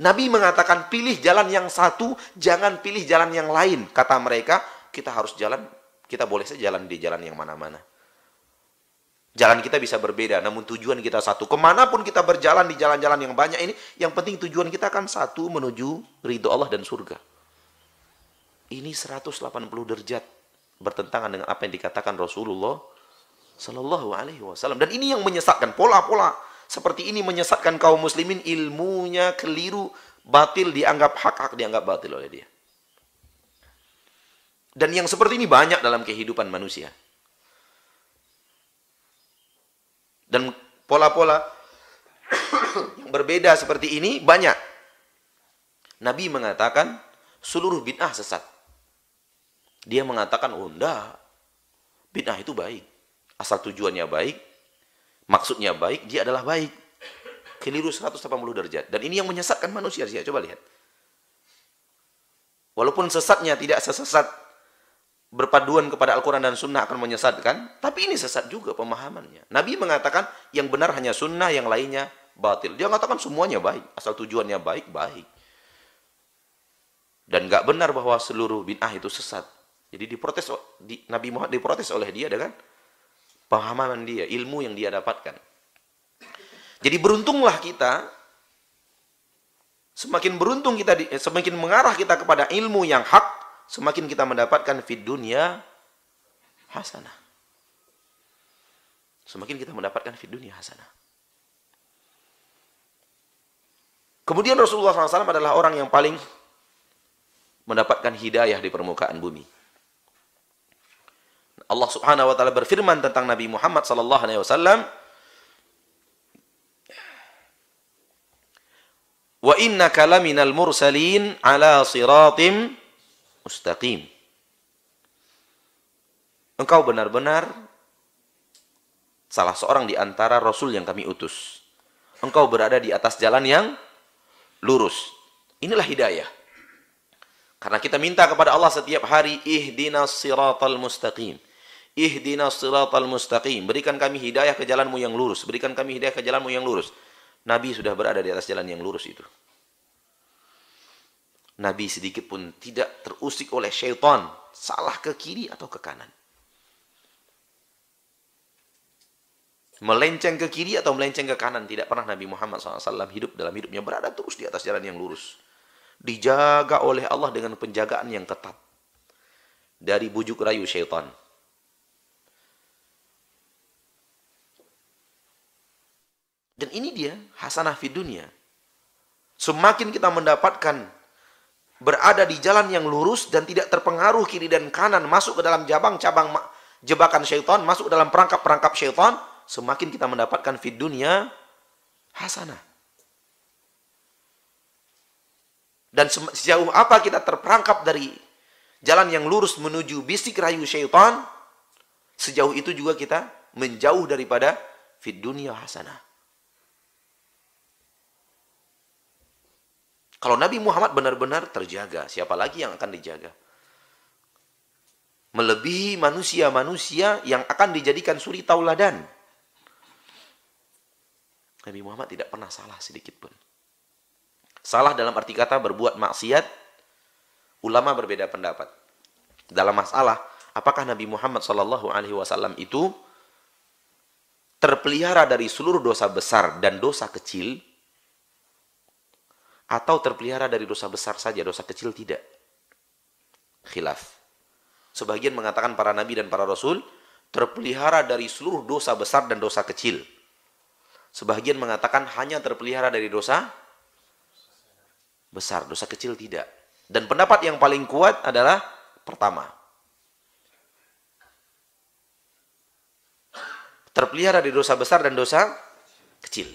Nabi mengatakan pilih jalan yang satu, jangan pilih jalan yang lain. Kata mereka, kita harus jalan, kita boleh saja jalan di jalan yang mana-mana. Jalan kita bisa berbeda, namun tujuan kita satu. Kemanapun kita berjalan di jalan-jalan yang banyak ini, yang penting tujuan kita kan satu, menuju ridho Allah dan surga. Ini 180 derajat bertentangan dengan apa yang dikatakan Rasulullah Sallallahu Alaihi Wasallam. Dan ini yang menyesatkan, pola-pola seperti ini menyesatkan kaum muslimin, ilmunya keliru, Batil dianggap hak, hak dianggap batil oleh dia. Dan yang seperti ini banyak dalam kehidupan manusia. Dan pola-pola yang berbeda seperti ini banyak. Nabi mengatakan seluruh bid'ah sesat. Dia mengatakan, oh enggak, bid'ah itu baik. Asal tujuannya baik, maksudnya baik, dia adalah baik. Keliru 180 derajat. Dan ini yang menyesatkan manusia. Coba lihat. Walaupun sesatnya tidak sesat berpaduan kepada Al-Quran dan Sunnah akan menyesatkan, tapi ini sesat juga pemahamannya. Nabi mengatakan yang benar hanya Sunnah, yang lainnya batil. Dia mengatakan semuanya baik, asal tujuannya baik, baik. Dan nggak benar bahwa seluruh bid'ah itu sesat. Jadi diprotes, Nabi Muhammad diprotes oleh dia dengan pemahaman dia, ilmu yang dia dapatkan. Jadi beruntunglah kita, semakin beruntung kita, semakin mengarah kita kepada ilmu yang hak, semakin kita mendapatkan fid dunya hasanah. Semakin kita mendapatkan fid dunya hasanah. Kemudian Rasulullah SAW adalah orang yang paling mendapatkan hidayah di permukaan bumi. Allah Subhanahu wa taala berfirman tentang Nabi Muhammad sallallahu alaihi wasallam, "Wa innaka laminal mursalin ala siratim mustaqim." Engkau benar-benar salah seorang di antara rasul yang kami utus. Engkau berada di atas jalan yang lurus. Inilah hidayah. Karena kita minta kepada Allah setiap hari, ihdinas siratal mustaqim. Ihdinas siratal mustaqim. Berikan kami hidayah ke jalanmu yang lurus. Berikan kami hidayah ke jalanmu yang lurus. Nabi sudah berada di atas jalan yang lurus itu. Nabi sedikit pun tidak terusik oleh syaitan, salah ke kiri atau ke kanan. Melenceng ke kiri atau melenceng ke kanan, tidak pernah Nabi Muhammad SAW hidup dalam hidupnya berada terus di atas jalan yang lurus. Dijaga oleh Allah dengan penjagaan yang ketat dari bujuk rayu syaitan. Dan ini dia hasanah fid dunya. Semakin kita mendapatkan berada di jalan yang lurus dan tidak terpengaruh kiri dan kanan, masuk ke dalam cabang-cabang jebakan syaitan, masuk ke dalam perangkap-perangkap syaitan, semakin kita mendapatkan fid dunya hasanah. Dan sejauh apa kita terperangkap dari jalan yang lurus menuju bisik rayu syaitan, sejauh itu juga kita menjauh daripada fid dunya hasanah. Kalau Nabi Muhammad benar-benar terjaga, siapa lagi yang akan dijaga? Melebihi manusia-manusia yang akan dijadikan suri tauladan. Nabi Muhammad tidak pernah salah sedikit pun. Salah dalam arti kata berbuat maksiat, ulama berbeda pendapat. Dalam masalah, apakah Nabi Muhammad SAW itu terpelihara dari seluruh dosa besar dan dosa kecil, atau terpelihara dari dosa besar saja, dosa kecil tidak? Khilaf. Sebagian mengatakan para nabi dan para rasul terpelihara dari seluruh dosa besar dan dosa kecil. Sebagian mengatakan hanya terpelihara dari dosa besar, dosa kecil tidak. Dan pendapat yang paling kuat adalah pertama. Terpelihara dari dosa besar dan dosa kecil.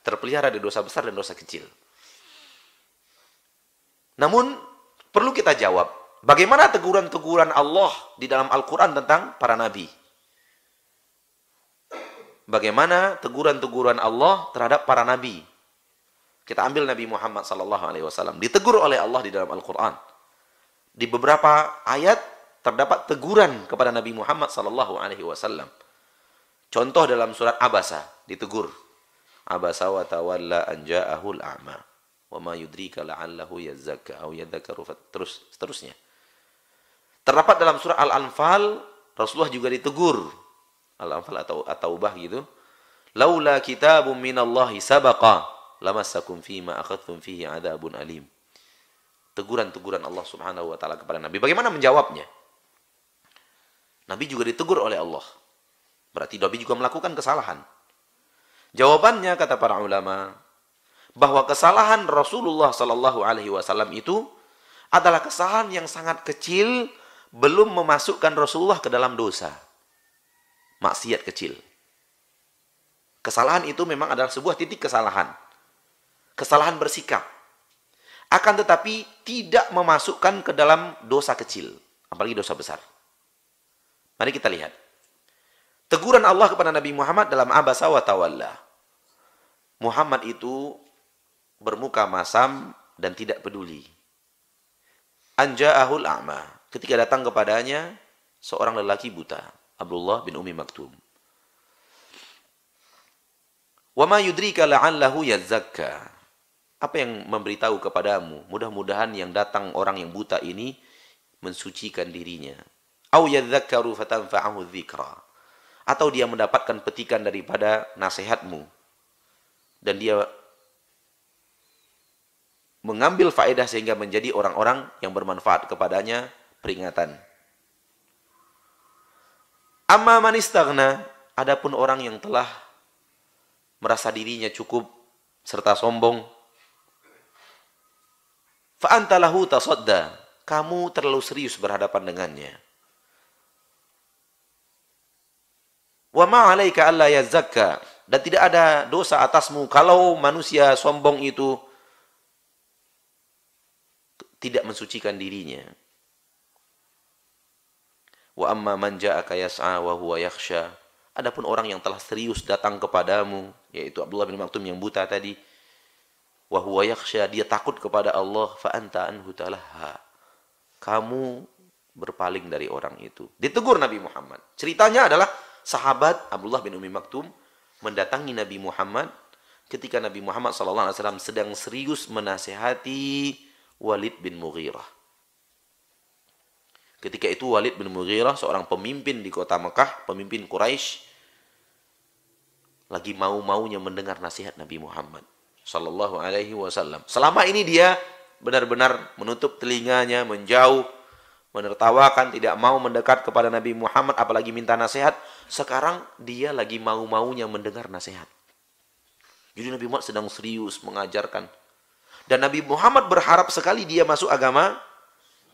Terpelihara dari dosa besar dan dosa kecil. Namun, perlu kita jawab, bagaimana teguran-teguran Allah di dalam Al-Quran tentang para nabi? Bagaimana teguran-teguran Allah terhadap para nabi? Kita ambil Nabi Muhammad SAW. Ditegur oleh Allah di dalam Al-Quran. Di beberapa ayat terdapat teguran kepada Nabi Muhammad SAW. Contoh dalam surat Abasa, ditegur. Abasa wa tawalla an ja'ahul a'ma. Wa ma yudrika la'allahu yazzakka aw yadzakkaru, terus seterusnya. Terdapat dalam surah Al-Anfal, Rasulullah juga ditegur. Al-Anfal atau At-Taubah gitu. Laula kitabun minallahi sabaqa lamassakum fima akhadtum fihi adzabun alim. Teguran-teguran Allah Subhanahu wa taala kepada Nabi. Bagaimana menjawabnya? Nabi juga ditegur oleh Allah. Berarti Nabi juga melakukan kesalahan. Jawabannya kata para ulama, bahwa kesalahan Rasulullah Sallallahu Alaihi Wasallam itu adalah kesalahan yang sangat kecil, belum memasukkan Rasulullah ke dalam dosa, maksiat kecil. Kesalahan itu memang adalah sebuah titik kesalahan, kesalahan bersikap. Akan tetapi tidak memasukkan ke dalam dosa kecil, apalagi dosa besar. Mari kita lihat teguran Allah kepada Nabi Muhammad dalam Abasa wa Tawalla. Muhammad itu bermuka masam dan tidak peduli. Anja'ahul a'ma. Ketika datang kepadanya seorang lelaki buta, Abdullah bin Ummi Maktum. Wa ma yudrika la'allahu yazakka. Apa yang memberitahu kepadamu, mudah-mudahan yang datang orang yang buta ini mensucikan dirinya. Au yadzakkaru fatanfa'ahu dzikra. Atau dia mendapatkan petikan daripada nasihatmu dan dia mengambil faedah sehingga menjadi orang-orang yang bermanfaat kepadanya peringatan. Amma man istaghna, adapun orang yang telah merasa dirinya cukup serta sombong, fa anta lahu tasadda, kamu terlalu serius berhadapan dengannya. Wa ma 'alaika alla yazakka, dan tidak ada dosa atasmu kalau manusia sombong itu tidak mensucikan dirinya. Wa amma man ja'aka yas'a wa huwa yakhsha, adapun orang yang telah serius datang kepadamu, yaitu Abdullah bin Maktum yang buta tadi, wa huwa yakhsha, dia takut kepada Allah, fa anta anhu talaha, kamu berpaling dari orang itu. Ditegur Nabi Muhammad. Ceritanya adalah sahabat Abdullah bin Ummi Maktum mendatangi Nabi Muhammad ketika Nabi Muhammad SAW sedang serius menasihati Walid bin Mughirah. Ketika itu Walid bin Mughirah, seorang pemimpin di kota Mekah, pemimpin Quraisy, lagi mau-maunya mendengar nasihat Nabi Muhammad Sallallahu Alaihi Wasallam. Selama ini dia benar-benar menutup telinganya, menjauh, menertawakan, tidak mau mendekat kepada Nabi Muhammad, apalagi minta nasihat. Sekarang dia lagi mau-maunya mendengar nasihat. Jadi Nabi Muhammad sedang serius mengajarkan. Dan Nabi Muhammad berharap sekali dia masuk agama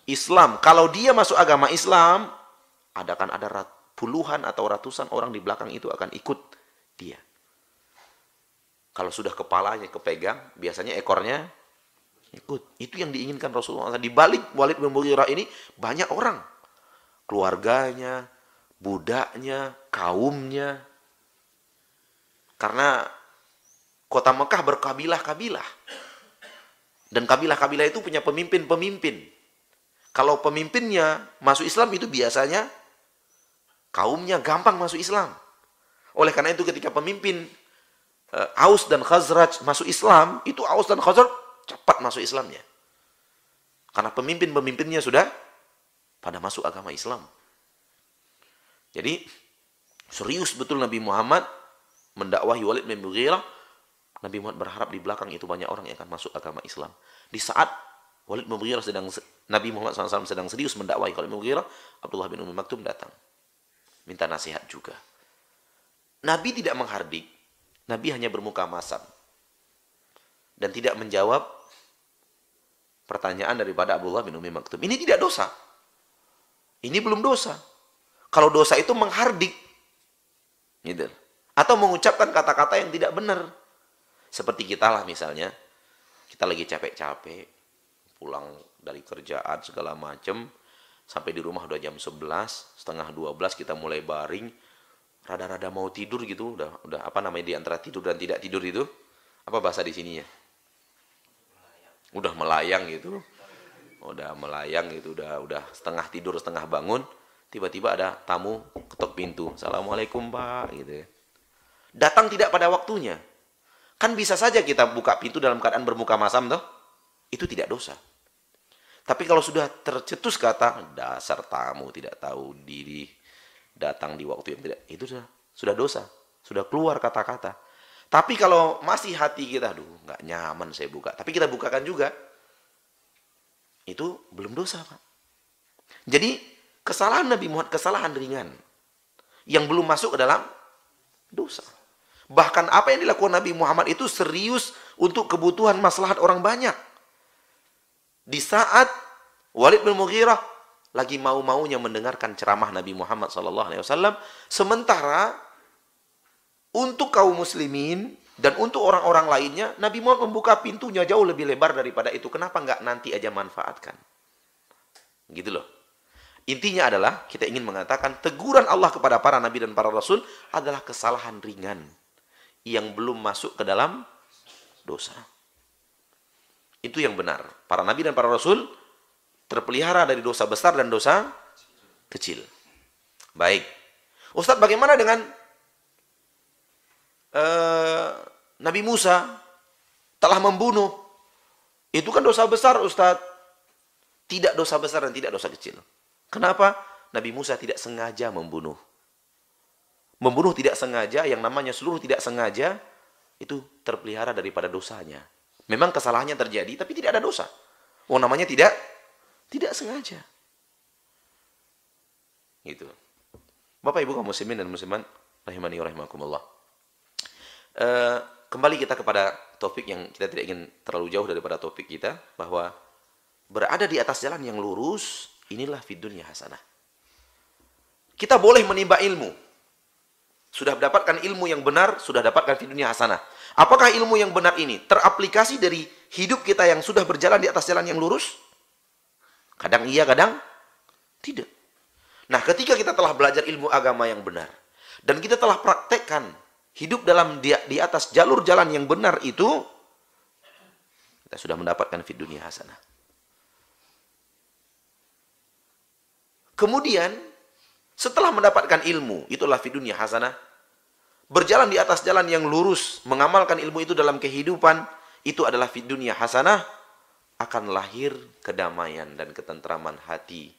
Islam. Kalau dia masuk agama Islam, ada puluhan atau ratusan orang di belakang itu akan ikut dia. Kalau sudah kepalanya kepegang, biasanya ekornya ikut. Itu yang diinginkan Rasulullah. Di balik Walid bin Mughirah ini banyak orang. Keluarganya, budaknya, kaumnya. Karena kota Mekah berkabilah-kabilah. Dan kabilah-kabilah itu punya pemimpin-pemimpin. Kalau pemimpinnya masuk Islam itu biasanya kaumnya gampang masuk Islam. Oleh karena itu ketika pemimpin Aus dan Khazraj masuk Islam, itu Aus dan Khazraj cepat masuk Islamnya. Karena pemimpin-pemimpinnya sudah pada masuk agama Islam. Jadi serius betul Nabi Muhammad mendakwahi Walid bin Mughirah. Nabi Muhammad berharap di belakang itu banyak orang yang akan masuk agama Islam. Di saat Walid bin Mughirah Nabi Muhammad SAW sedang serius mendakwahi Walid bin Mughirah, Abdullah bin Ummi Maktum datang. Minta nasihat juga. Nabi tidak menghardik. Nabi hanya bermuka masam. Dan tidak menjawab pertanyaan daripada Abdullah bin Ummi Maktum. Ini tidak dosa. Ini belum dosa. Kalau dosa itu menghardik. Gitu. Atau mengucapkan kata-kata yang tidak benar. Seperti kita lah misalnya, kita lagi capek-capek, pulang dari kerjaan segala macam, sampai di rumah udah jam 11, setengah 12 kita mulai baring, rada-rada mau tidur gitu, udah apa namanya di antara tidur dan tidak tidur itu, apa bahasa di sini ya? Udah melayang gitu, udah setengah tidur setengah bangun, tiba-tiba ada tamu ketok pintu, Assalamualaikum Pak, gitu ya. Datang tidak pada waktunya. Kan bisa saja kita buka pintu dalam keadaan bermuka masam toh. Itu tidak dosa. Tapi kalau sudah tercetus kata, dasar tamu tidak tahu diri, datang di waktu yang tidak, itu sudah dosa. Sudah keluar kata-kata. Tapi kalau masih hati kita, aduh nggak nyaman saya buka. Tapi kita bukakan juga. Itu belum dosa, Pak. Jadi kesalahan Nabi Muhammad, kesalahan ringan. Yang belum masuk ke dalam dosa. Bahkan apa yang dilakukan Nabi Muhammad itu serius untuk kebutuhan maslahat orang banyak. Di saat Walid bin Mughirah lagi mau-maunya mendengarkan ceramah Nabi Muhammad SAW, sementara untuk kaum muslimin dan untuk orang-orang lainnya, Nabi Muhammad membuka pintunya jauh lebih lebar daripada itu. Kenapa nggak nanti aja manfaatkan? Gitu loh. Intinya adalah kita ingin mengatakan teguran Allah kepada para nabi dan para rasul adalah kesalahan ringan yang belum masuk ke dalam dosa. Itu yang benar. Para nabi dan para rasul terpelihara dari dosa besar dan dosa kecil. Baik. Ustadz, bagaimana dengan Nabi Musa telah membunuh? Itu kan dosa besar, Ustadz. Tidak dosa besar dan tidak dosa kecil. Kenapa? Nabi Musa tidak sengaja membunuh. Membunuh tidak sengaja, yang namanya seluruh tidak sengaja, itu terpelihara daripada dosanya. Memang kesalahannya terjadi, tapi tidak ada dosa. Oh, namanya tidak sengaja. Gitu. Bapak Ibu kaum muslimin dan muslimat, rahimani wa rahimakumullah. Kembali kita kepada topik yang kita tidak ingin terlalu jauh daripada topik kita, bahwa berada di atas jalan yang lurus, inilah fid dunya hasanah. Kita boleh menimba ilmu. Sudah mendapatkan ilmu yang benar, sudah dapatkan fid dunya hasanah. Apakah ilmu yang benar ini teraplikasi dari hidup kita yang sudah berjalan di atas jalan yang lurus? Kadang iya, kadang tidak. Nah, ketika kita telah belajar ilmu agama yang benar, dan kita telah praktekkan hidup dalam di atas jalur jalan yang benar itu, kita sudah mendapatkan fid dunya hasanah. Kemudian, setelah mendapatkan ilmu, itulah fid dunya hasanah, berjalan di atas jalan yang lurus, mengamalkan ilmu itu dalam kehidupan, itu adalah fid dunya hasanah, akan lahir kedamaian dan ketentraman hati,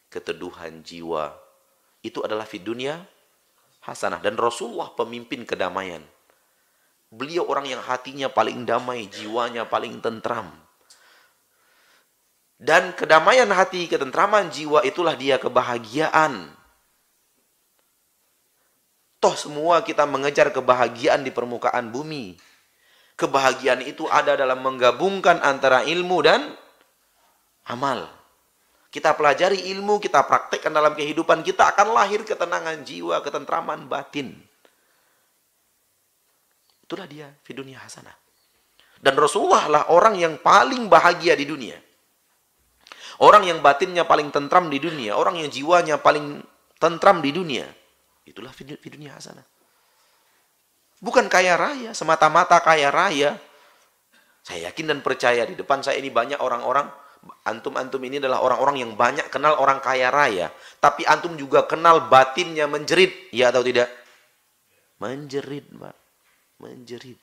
keteduhan jiwa. Itu adalah fid dunya hasanah. Dan Rasulullah pemimpin kedamaian. Beliau orang yang hatinya paling damai, jiwanya paling tentram. Dan kedamaian hati, ketentraman jiwa, itulah dia kebahagiaan. Toh semua kita mengejar kebahagiaan di permukaan bumi. Kebahagiaan itu ada dalam menggabungkan antara ilmu dan amal. Kita pelajari ilmu, kita praktekkan dalam kehidupan, kita akan lahir ketenangan jiwa, ketentraman batin. Itulah dia fid dunya hasanah. Dan Rasulullah lah orang yang paling bahagia di dunia. Orang yang batinnya paling tentram di dunia, orang yang jiwanya paling tentram di dunia. Itulah fid dunya hasanah. Bukan kaya raya, semata-mata kaya raya. Saya yakin dan percaya di depan saya ini banyak orang-orang, antum-antum ini adalah orang-orang yang banyak kenal orang kaya raya. Tapi antum juga kenal batinnya menjerit, ya atau tidak? Menjerit, Pak. Menjerit.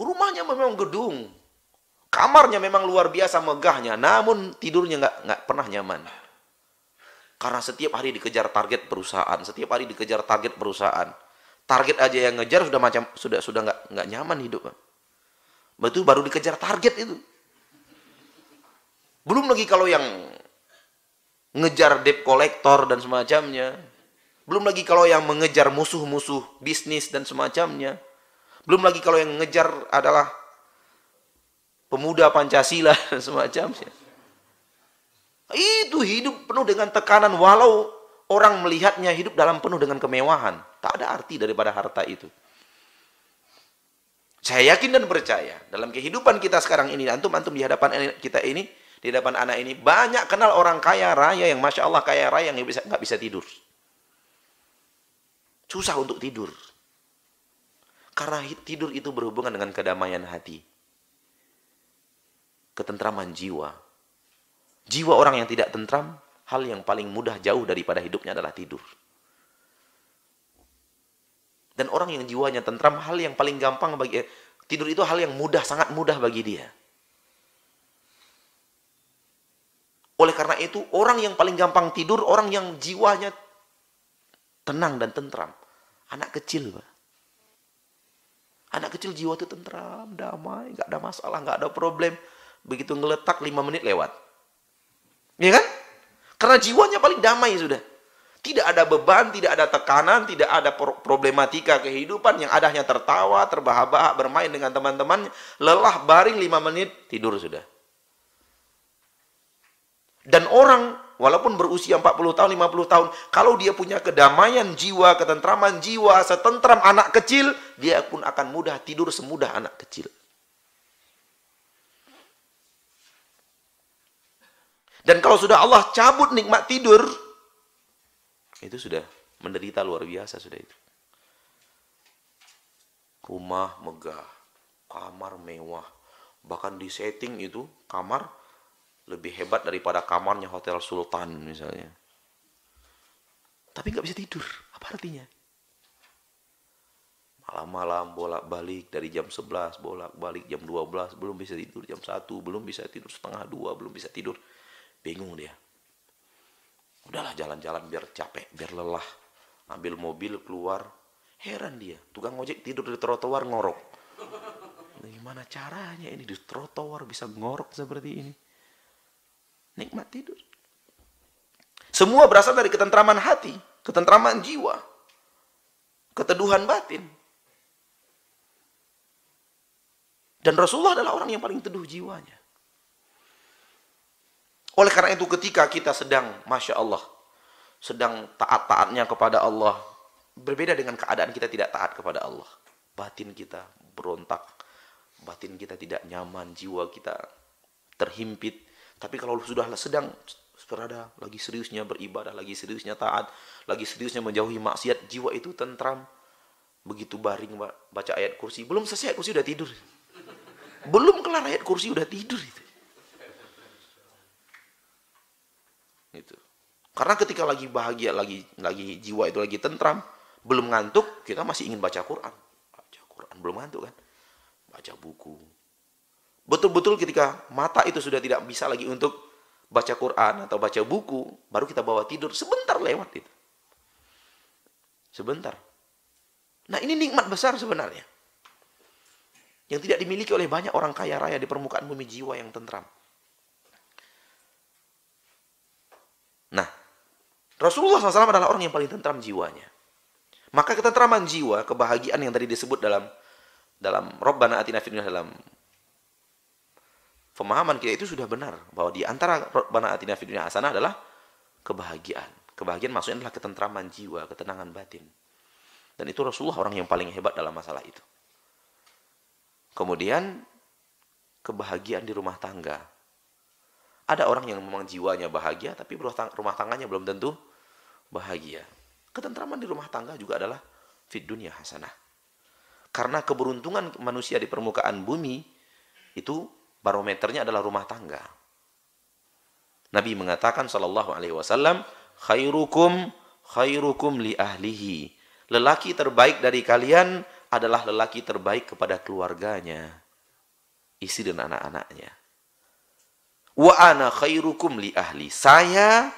Rumahnya memang gedung. Kamarnya memang luar biasa megahnya, namun tidurnya nggak pernah nyaman. Karena setiap hari dikejar target perusahaan, setiap hari dikejar target perusahaan. Target aja yang ngejar sudah nggak nyaman hidup. Betul, baru dikejar target itu. Belum lagi kalau yang ngejar debt collector dan semacamnya. Belum lagi kalau yang mengejar musuh-musuh bisnis dan semacamnya. Belum lagi kalau yang ngejar adalah pemuda Pancasila dan semacamnya. Itu hidup penuh dengan tekanan, walau orang melihatnya hidup dalam penuh dengan kemewahan. Tak ada arti daripada harta itu. Saya yakin dan percaya dalam kehidupan kita sekarang ini, antum di hadapan kita ini, di hadapan anak ini, banyak kenal orang kaya raya yang Masya Allah kaya raya yang nggak bisa tidur. Susah untuk tidur. Karena tidur itu berhubungan dengan kedamaian hati. Ketentraman jiwa. Jiwa orang yang tidak tentram, hal yang paling mudah jauh daripada hidupnya adalah tidur. Dan orang yang jiwanya tentram, hal yang paling gampang bagi tidur itu hal yang mudah, sangat mudah bagi dia. Oleh karena itu, orang yang paling gampang tidur, orang yang jiwanya tenang dan tentram. Anak kecil, Pak. Anak kecil jiwa itu tentram, damai, nggak ada masalah, nggak ada problem. Begitu ngeletak 5 menit lewat. Ya kan? Karena jiwanya paling damai sudah. Tidak ada beban, tidak ada tekanan, tidak ada problematika kehidupan, yang ada hanya tertawa, terbahak-bahak, bermain dengan teman-teman, lelah, baring 5 menit, tidur sudah. Dan orang, walaupun berusia 40 tahun, 50 tahun, kalau dia punya kedamaian jiwa, ketentraman jiwa, setentram anak kecil, dia pun akan mudah tidur semudah anak kecil. Dan kalau sudah Allah cabut nikmat tidur, itu sudah menderita luar biasa sudah itu. Rumah megah, kamar mewah, bahkan di setting itu kamar lebih hebat daripada kamarnya Hotel Sultan misalnya. Tapi nggak bisa tidur, apa artinya? Malam-malam bolak-balik dari jam 11, bolak-balik jam 12, belum bisa tidur, jam 1, belum bisa tidur, setengah 2, belum bisa tidur. Bingung dia. Udahlah jalan-jalan biar capek, biar lelah. Ambil mobil keluar, heran dia. Tukang ojek tidur di trotoar ngorok. Gimana caranya ini di trotoar bisa ngorok seperti ini? Nikmat tidur. Semua berasal dari ketentraman hati, ketentraman jiwa, keteduhan batin. Dan Rasulullah adalah orang yang paling teduh jiwanya. Oleh karena itu ketika kita sedang, Masya Allah, sedang taat-taatnya kepada Allah, berbeda dengan keadaan kita tidak taat kepada Allah. Batin kita berontak, batin kita tidak nyaman, jiwa kita terhimpit. Tapi kalau sudah sedang berada, lagi seriusnya beribadah, lagi seriusnya taat, lagi seriusnya menjauhi maksiat, jiwa itu tentram. Begitu baring baca ayat kursi, belum selesai ayat kursi udah tidur. Belum kelar ayat kursi udah tidur itu. Gitu. Karena ketika lagi bahagia, lagi jiwa itu lagi tentram, belum ngantuk, kita masih ingin baca Quran. Baca Quran, belum ngantuk kan? Baca buku. Betul-betul ketika mata itu sudah tidak bisa lagi untuk baca Quran atau baca buku, baru kita bawa tidur, sebentar lewat itu. Sebentar. Nah ini nikmat besar sebenarnya. Yang tidak dimiliki oleh banyak orang kaya raya di permukaan bumi, jiwa yang tentram. Nah, Rasulullah SAW adalah orang yang paling tentram jiwanya. Maka ketentraman jiwa, kebahagiaan yang tadi disebut dalam Rabbana atina fid dunya, dalam pemahaman kita itu sudah benar. Bahwa di antara Rabbana atina fid dunya hasanah adalah kebahagiaan. Kebahagiaan maksudnya adalah ketentraman jiwa, ketenangan batin. Dan itu Rasulullah orang yang paling hebat dalam masalah itu. Kemudian, kebahagiaan di rumah tangga. Ada orang yang memang jiwanya bahagia, tapi rumah tangganya belum tentu bahagia. Ketentraman di rumah tangga juga adalah fid dunya hasanah. Karena keberuntungan manusia di permukaan bumi, itu barometernya adalah rumah tangga. Nabi mengatakan sallallahu alaihi wasallam, khairukum li ahlihi. Lelaki terbaik dari kalian adalah lelaki terbaik kepada keluarganya, istri dan anak-anaknya. Wa ana khairukum li ahli. Saya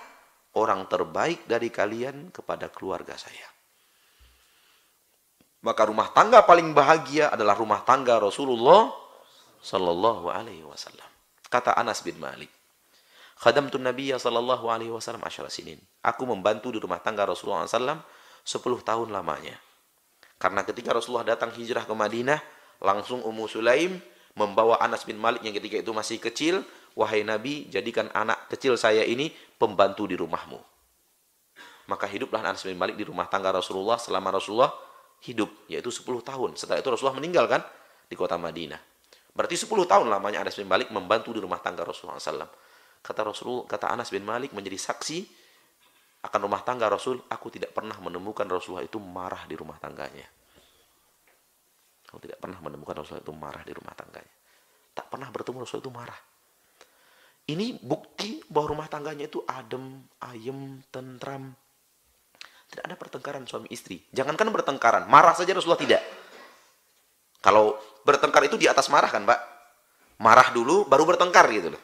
orang terbaik dari kalian kepada keluarga saya. Maka rumah tangga paling bahagia adalah rumah tangga Rasulullah sallallahu alaihi wasallam. Kata Anas bin Malik, khadamtu Nabiyya sallallahu alaihi wasallam 10 sinin. Aku membantu di rumah tangga Rasulullah sallallahu 10 tahun lamanya. Karena ketika Rasulullah datang hijrah ke Madinah, langsung Ummu Sulaim membawa Anas bin Malik yang ketika itu masih kecil, wahai Nabi, jadikan anak kecil saya ini pembantu di rumahmu. Maka hiduplah Anas bin Malik di rumah tangga Rasulullah selama Rasulullah hidup, yaitu 10 tahun. Setelah itu Rasulullah meninggal kan di kota Madinah. Berarti 10 tahun lamanya Anas bin Malik membantu di rumah tangga Rasulullah SAW. Kata Anas bin Malik menjadi saksi akan rumah tangga Rasul, aku tidak pernah menemukan Rasulullah itu marah di rumah tangganya. Aku tidak pernah menemukan Rasulullah itu marah di rumah tangganya. Tak pernah bertemu Rasulullah itu marah. Ini bukti bahwa rumah tangganya itu adem, ayem, tentram. Tidak ada pertengkaran suami istri. Jangankan bertengkaran, marah saja Rasulullah tidak. Kalau bertengkar itu di atas marah kan, Pak? Marah dulu, baru bertengkar gitu loh.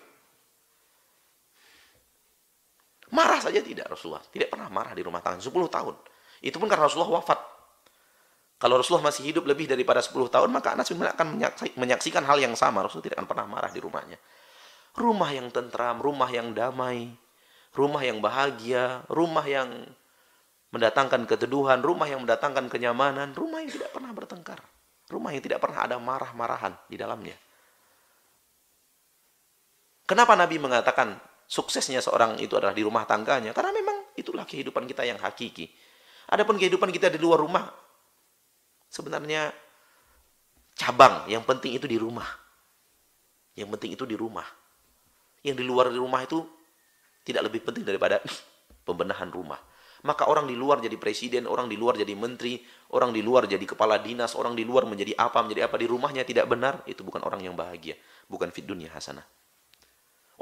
Marah saja tidak Rasulullah. Tidak pernah marah di rumah tangga 10 tahun. Itu pun karena Rasulullah wafat. Kalau Rasulullah masih hidup lebih daripada 10 tahun, maka Anas bin Malik akan menyaksikan hal yang sama. Rasulullah tidak akan pernah marah di rumahnya. Rumah yang tentram, rumah yang damai, rumah yang bahagia, rumah yang mendatangkan keteduhan, rumah yang mendatangkan kenyamanan, rumah yang tidak pernah bertengkar, rumah yang tidak pernah ada marah-marahan di dalamnya. Kenapa Nabi mengatakan suksesnya seorang itu adalah di rumah tangganya? Karena memang itulah kehidupan kita yang hakiki. Adapun kehidupan kita di luar rumah, sebenarnya cabang, yang penting itu di rumah. Yang penting itu di rumah. Yang di luar rumah itu tidak lebih penting daripada pembenahan rumah. Maka orang di luar jadi presiden, orang di luar jadi menteri, orang di luar jadi kepala dinas, orang di luar menjadi apa di rumahnya tidak benar, itu bukan orang yang bahagia, bukan fid dunya hasanah.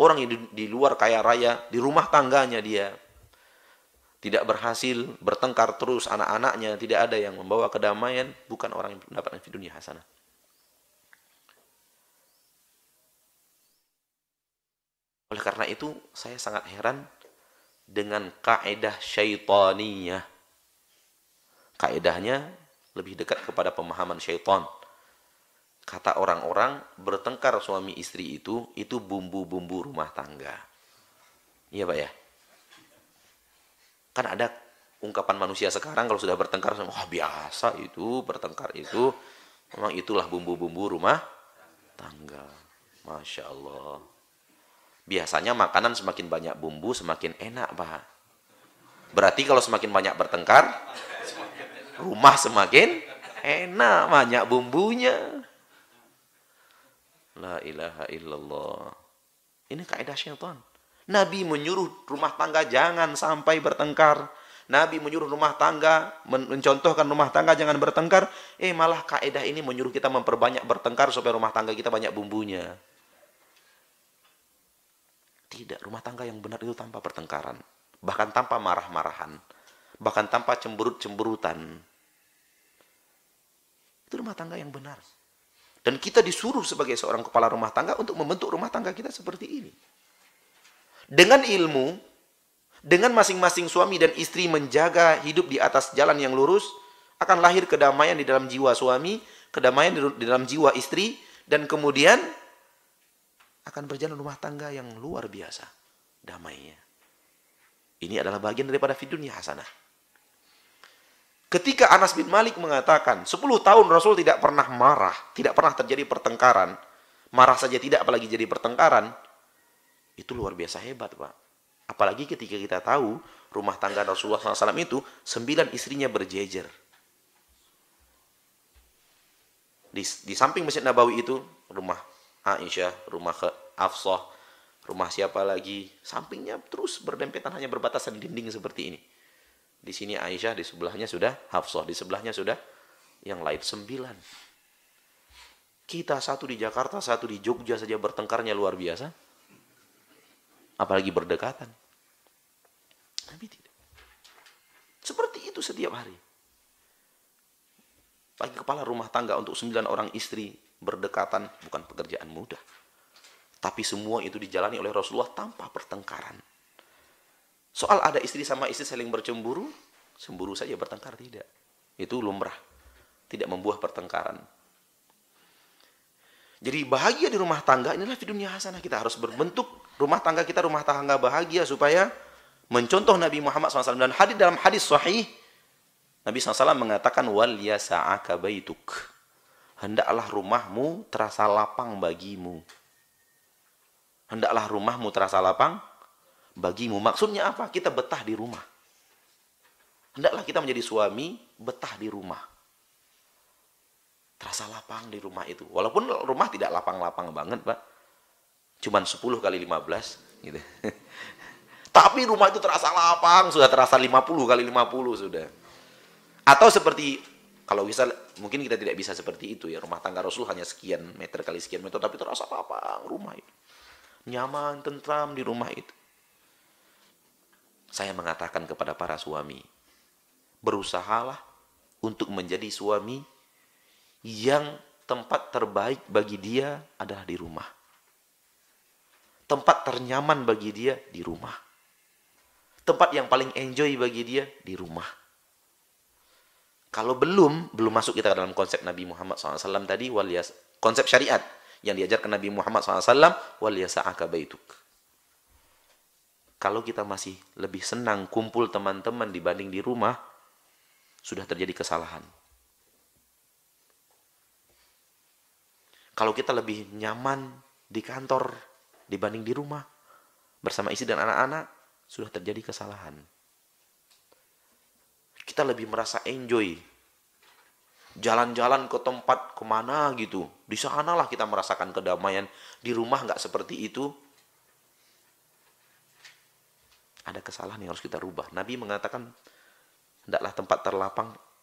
Orang yang di luar kaya raya, di rumah tangganya dia tidak berhasil, bertengkar terus, anak-anaknya tidak ada yang membawa kedamaian, bukan orang yang mendapatkan fid dunya hasanah. Oleh karena itu, saya sangat heran dengan kaidah syaitaniyah. Kaidahnya lebih dekat kepada pemahaman syaitan. Kata orang-orang, bertengkar suami istri itu bumbu-bumbu rumah tangga. Iya Pak ya? Kan ada ungkapan manusia sekarang kalau sudah bertengkar, wah biasa itu, bertengkar itu, memang itulah bumbu-bumbu rumah tangga. Masya Allah. Biasanya makanan semakin banyak bumbu, semakin enak Pak. Berarti kalau semakin banyak bertengkar, rumah semakin enak, banyak bumbunya. La ilaha illallah. Ini kaidah syaitan. Nabi menyuruh rumah tangga jangan sampai bertengkar. Nabi menyuruh rumah tangga, mencontohkan rumah tangga jangan bertengkar. Malah kaidah ini menyuruh kita memperbanyak bertengkar supaya rumah tangga kita banyak bumbunya. Tidak, rumah tangga yang benar itu tanpa pertengkaran. Bahkan tanpa marah-marahan. Bahkan tanpa cemberut-cemberutan. Itu rumah tangga yang benar. Dan kita disuruh sebagai seorang kepala rumah tangga untuk membentuk rumah tangga kita seperti ini. Dengan ilmu, dengan masing-masing suami dan istri menjaga hidup di atas jalan yang lurus, akan lahir kedamaian di dalam jiwa suami, kedamaian di dalam jiwa istri, dan kemudian akan berjalan rumah tangga yang luar biasa damainya. Ini adalah bagian daripada fid dunya hasanah. Ketika Anas bin Malik mengatakan 10 tahun Rasul tidak pernah marah, tidak pernah terjadi pertengkaran, marah saja tidak apalagi jadi pertengkaran, itu luar biasa hebat Pak. Apalagi ketika kita tahu rumah tangga Rasulullah SAW itu 9 istrinya berjejer. Di samping Masjid Nabawi itu rumah Aisyah, rumah Hafsah, rumah siapa lagi, sampingnya terus berdempetan, hanya berbatasan dinding seperti ini. Di sini Aisyah, di sebelahnya sudah Hafsah, di sebelahnya sudah yang lain 9. Kita satu di Jakarta, satu di Jogja saja bertengkarnya luar biasa. Apalagi berdekatan. Tapi tidak. Seperti itu setiap hari. Bagi kepala rumah tangga untuk 9 orang istri berdekatan bukan pekerjaan mudah. Tapi semua itu dijalani oleh Rasulullah tanpa pertengkaran. Soal ada istri sama istri saling bercemburu, cemburu saja, bertengkar tidak. Itu lumrah. Tidak membuah pertengkaran. Jadi bahagia di rumah tangga inilah fid dunya hasanah. Kita harus berbentuk rumah tangga kita, rumah tangga bahagia supaya mencontoh Nabi Muhammad SAW. Dan dalam hadis sahih, Nabi SAW mengatakan, wal yasa'aka baituk. Hendaklah rumahmu terasa lapang bagimu. Hendaklah rumahmu terasa lapang bagimu. Maksudnya apa? Kita betah di rumah. Hendaklah kita menjadi suami, betah di rumah. Terasa lapang di rumah itu. Walaupun rumah tidak lapang-lapang banget, Pak. Cuman 10 kali 15. Gitu. Tapi rumah itu terasa lapang, sudah terasa 50 kali 50 sudah. Atau seperti, kalau bisa, mungkin kita tidak bisa seperti itu ya. Rumah tangga Rasul hanya sekian meter kali sekian meter, tapi terasa lapang rumah itu. Nyaman, tentram di rumah itu. Saya mengatakan kepada para suami, berusahalah untuk menjadi suami yang tempat terbaik bagi dia adalah di rumah. Tempat ternyaman bagi dia di rumah. Tempat yang paling enjoy bagi dia di rumah. Kalau belum masuk kita dalam konsep Nabi Muhammad SAW tadi, konsep syariat yang diajarkan Nabi Muhammad SAW, wal yasa'aka baituk. Kalau kita masih lebih senang kumpul teman-teman dibanding di rumah, sudah terjadi kesalahan. Kalau kita lebih nyaman di kantor dibanding di rumah, bersama istri dan anak-anak, sudah terjadi kesalahan. Kita lebih merasa enjoy. Jalan-jalan ke tempat kemana gitu. Di sanalah kita merasakan kedamaian. Di rumah nggak seperti itu. Ada kesalahan yang harus kita rubah. Nabi mengatakan, hendaklah tempat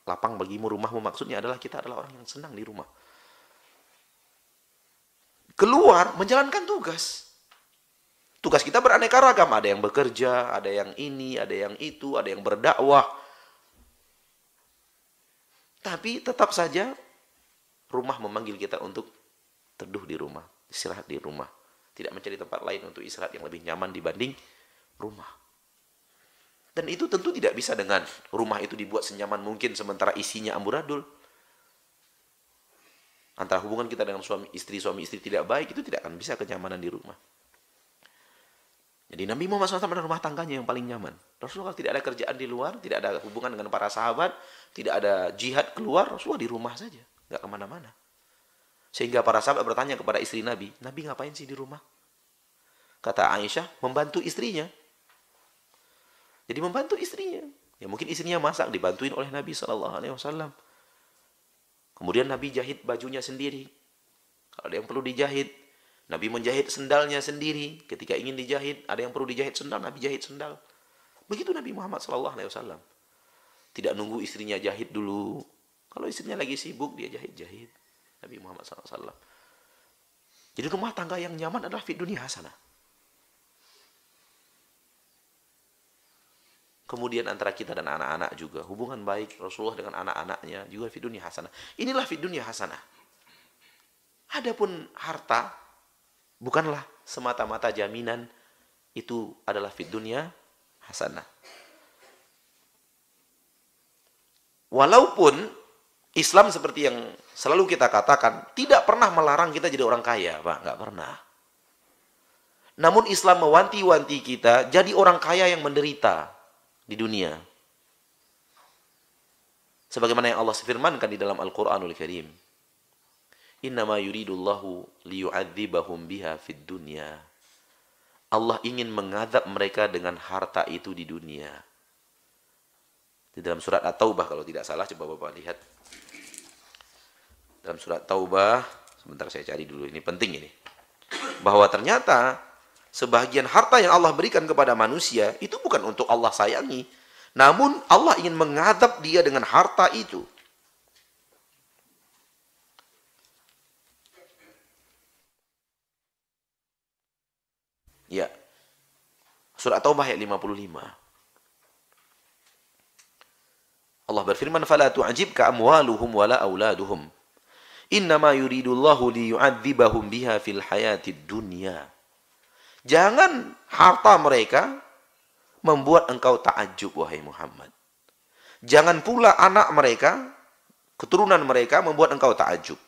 lapang bagimu rumahmu. Maksudnya adalah kita adalah orang yang senang di rumah. Keluar menjalankan tugas. Tugas kita beraneka ragam. Ada yang bekerja, ada yang ini, ada yang itu, ada yang berdakwah. Tapi tetap saja rumah memanggil kita untuk teduh di rumah, istirahat di rumah. Tidak mencari tempat lain untuk istirahat yang lebih nyaman dibanding rumah. Dan itu tentu tidak bisa dengan rumah itu dibuat senyaman mungkin sementara isinya amburadul. Antara hubungan kita dengan suami istri tidak baik, itu tidak akan bisa kenyamanan di rumah. Jadi Nabi Muhammad SAW adalah rumah tangganya yang paling nyaman. Rasulullah tidak ada kerjaan di luar, tidak ada hubungan dengan para sahabat, tidak ada jihad keluar, Rasulullah di rumah saja, nggak kemana-mana. Sehingga para sahabat bertanya kepada istri Nabi, Nabi ngapain sih di rumah? Kata Aisyah, membantu istrinya. Jadi membantu istrinya. Ya mungkin istrinya masak, dibantuin oleh Nabi SAW. Kemudian Nabi jahit bajunya sendiri. Kalau ada yang perlu dijahit, Nabi menjahit sendalnya sendiri. Ketika ingin dijahit, ada yang perlu dijahit sendal, Nabi jahit sendal. Begitu Nabi Muhammad SAW. Tidak nunggu istrinya jahit dulu. Kalau istrinya lagi sibuk, dia jahit-jahit. Nabi Muhammad SAW. Jadi rumah tangga yang nyaman adalah fid dunya hasanah. Kemudian antara kita dan anak-anak juga. Hubungan baik Rasulullah dengan anak-anaknya juga fid dunya hasanah. Inilah fid dunya hasanah. Adapun harta, bukanlah semata-mata jaminan itu adalah fid dunya hasanah. Walaupun Islam seperti yang selalu kita katakan, tidak pernah melarang kita jadi orang kaya, Pak. Nggak pernah. Namun Islam mewanti-wanti kita jadi orang kaya yang menderita di dunia. Sebagaimana yang Allah firmankan di dalam Al-Quranul Karim. Innama yuridullahu liyu'adzibahum biha fid dunya. Allah ingin mengadab mereka dengan harta itu di dunia. Di dalam surat At-Taubah kalau tidak salah, coba Bapak lihat. Dalam surat Taubah, sebentar saya cari dulu, ini penting ini. Bahwa ternyata sebahagian harta yang Allah berikan kepada manusia itu bukan untuk Allah sayangi, namun Allah ingin mengadab dia dengan harta itu. Ya. Surat Taubah ayat 55. Allah berfirman, "Fala tu'jibka amwaluhum wala auladuhum. Innama yuridullahu liyu'adzibahum biha fil hayatid dunya." Jangan harta mereka membuat engkau ta'ajub, wahai Muhammad. Jangan pula anak mereka, keturunan mereka membuat engkau ta'ajub.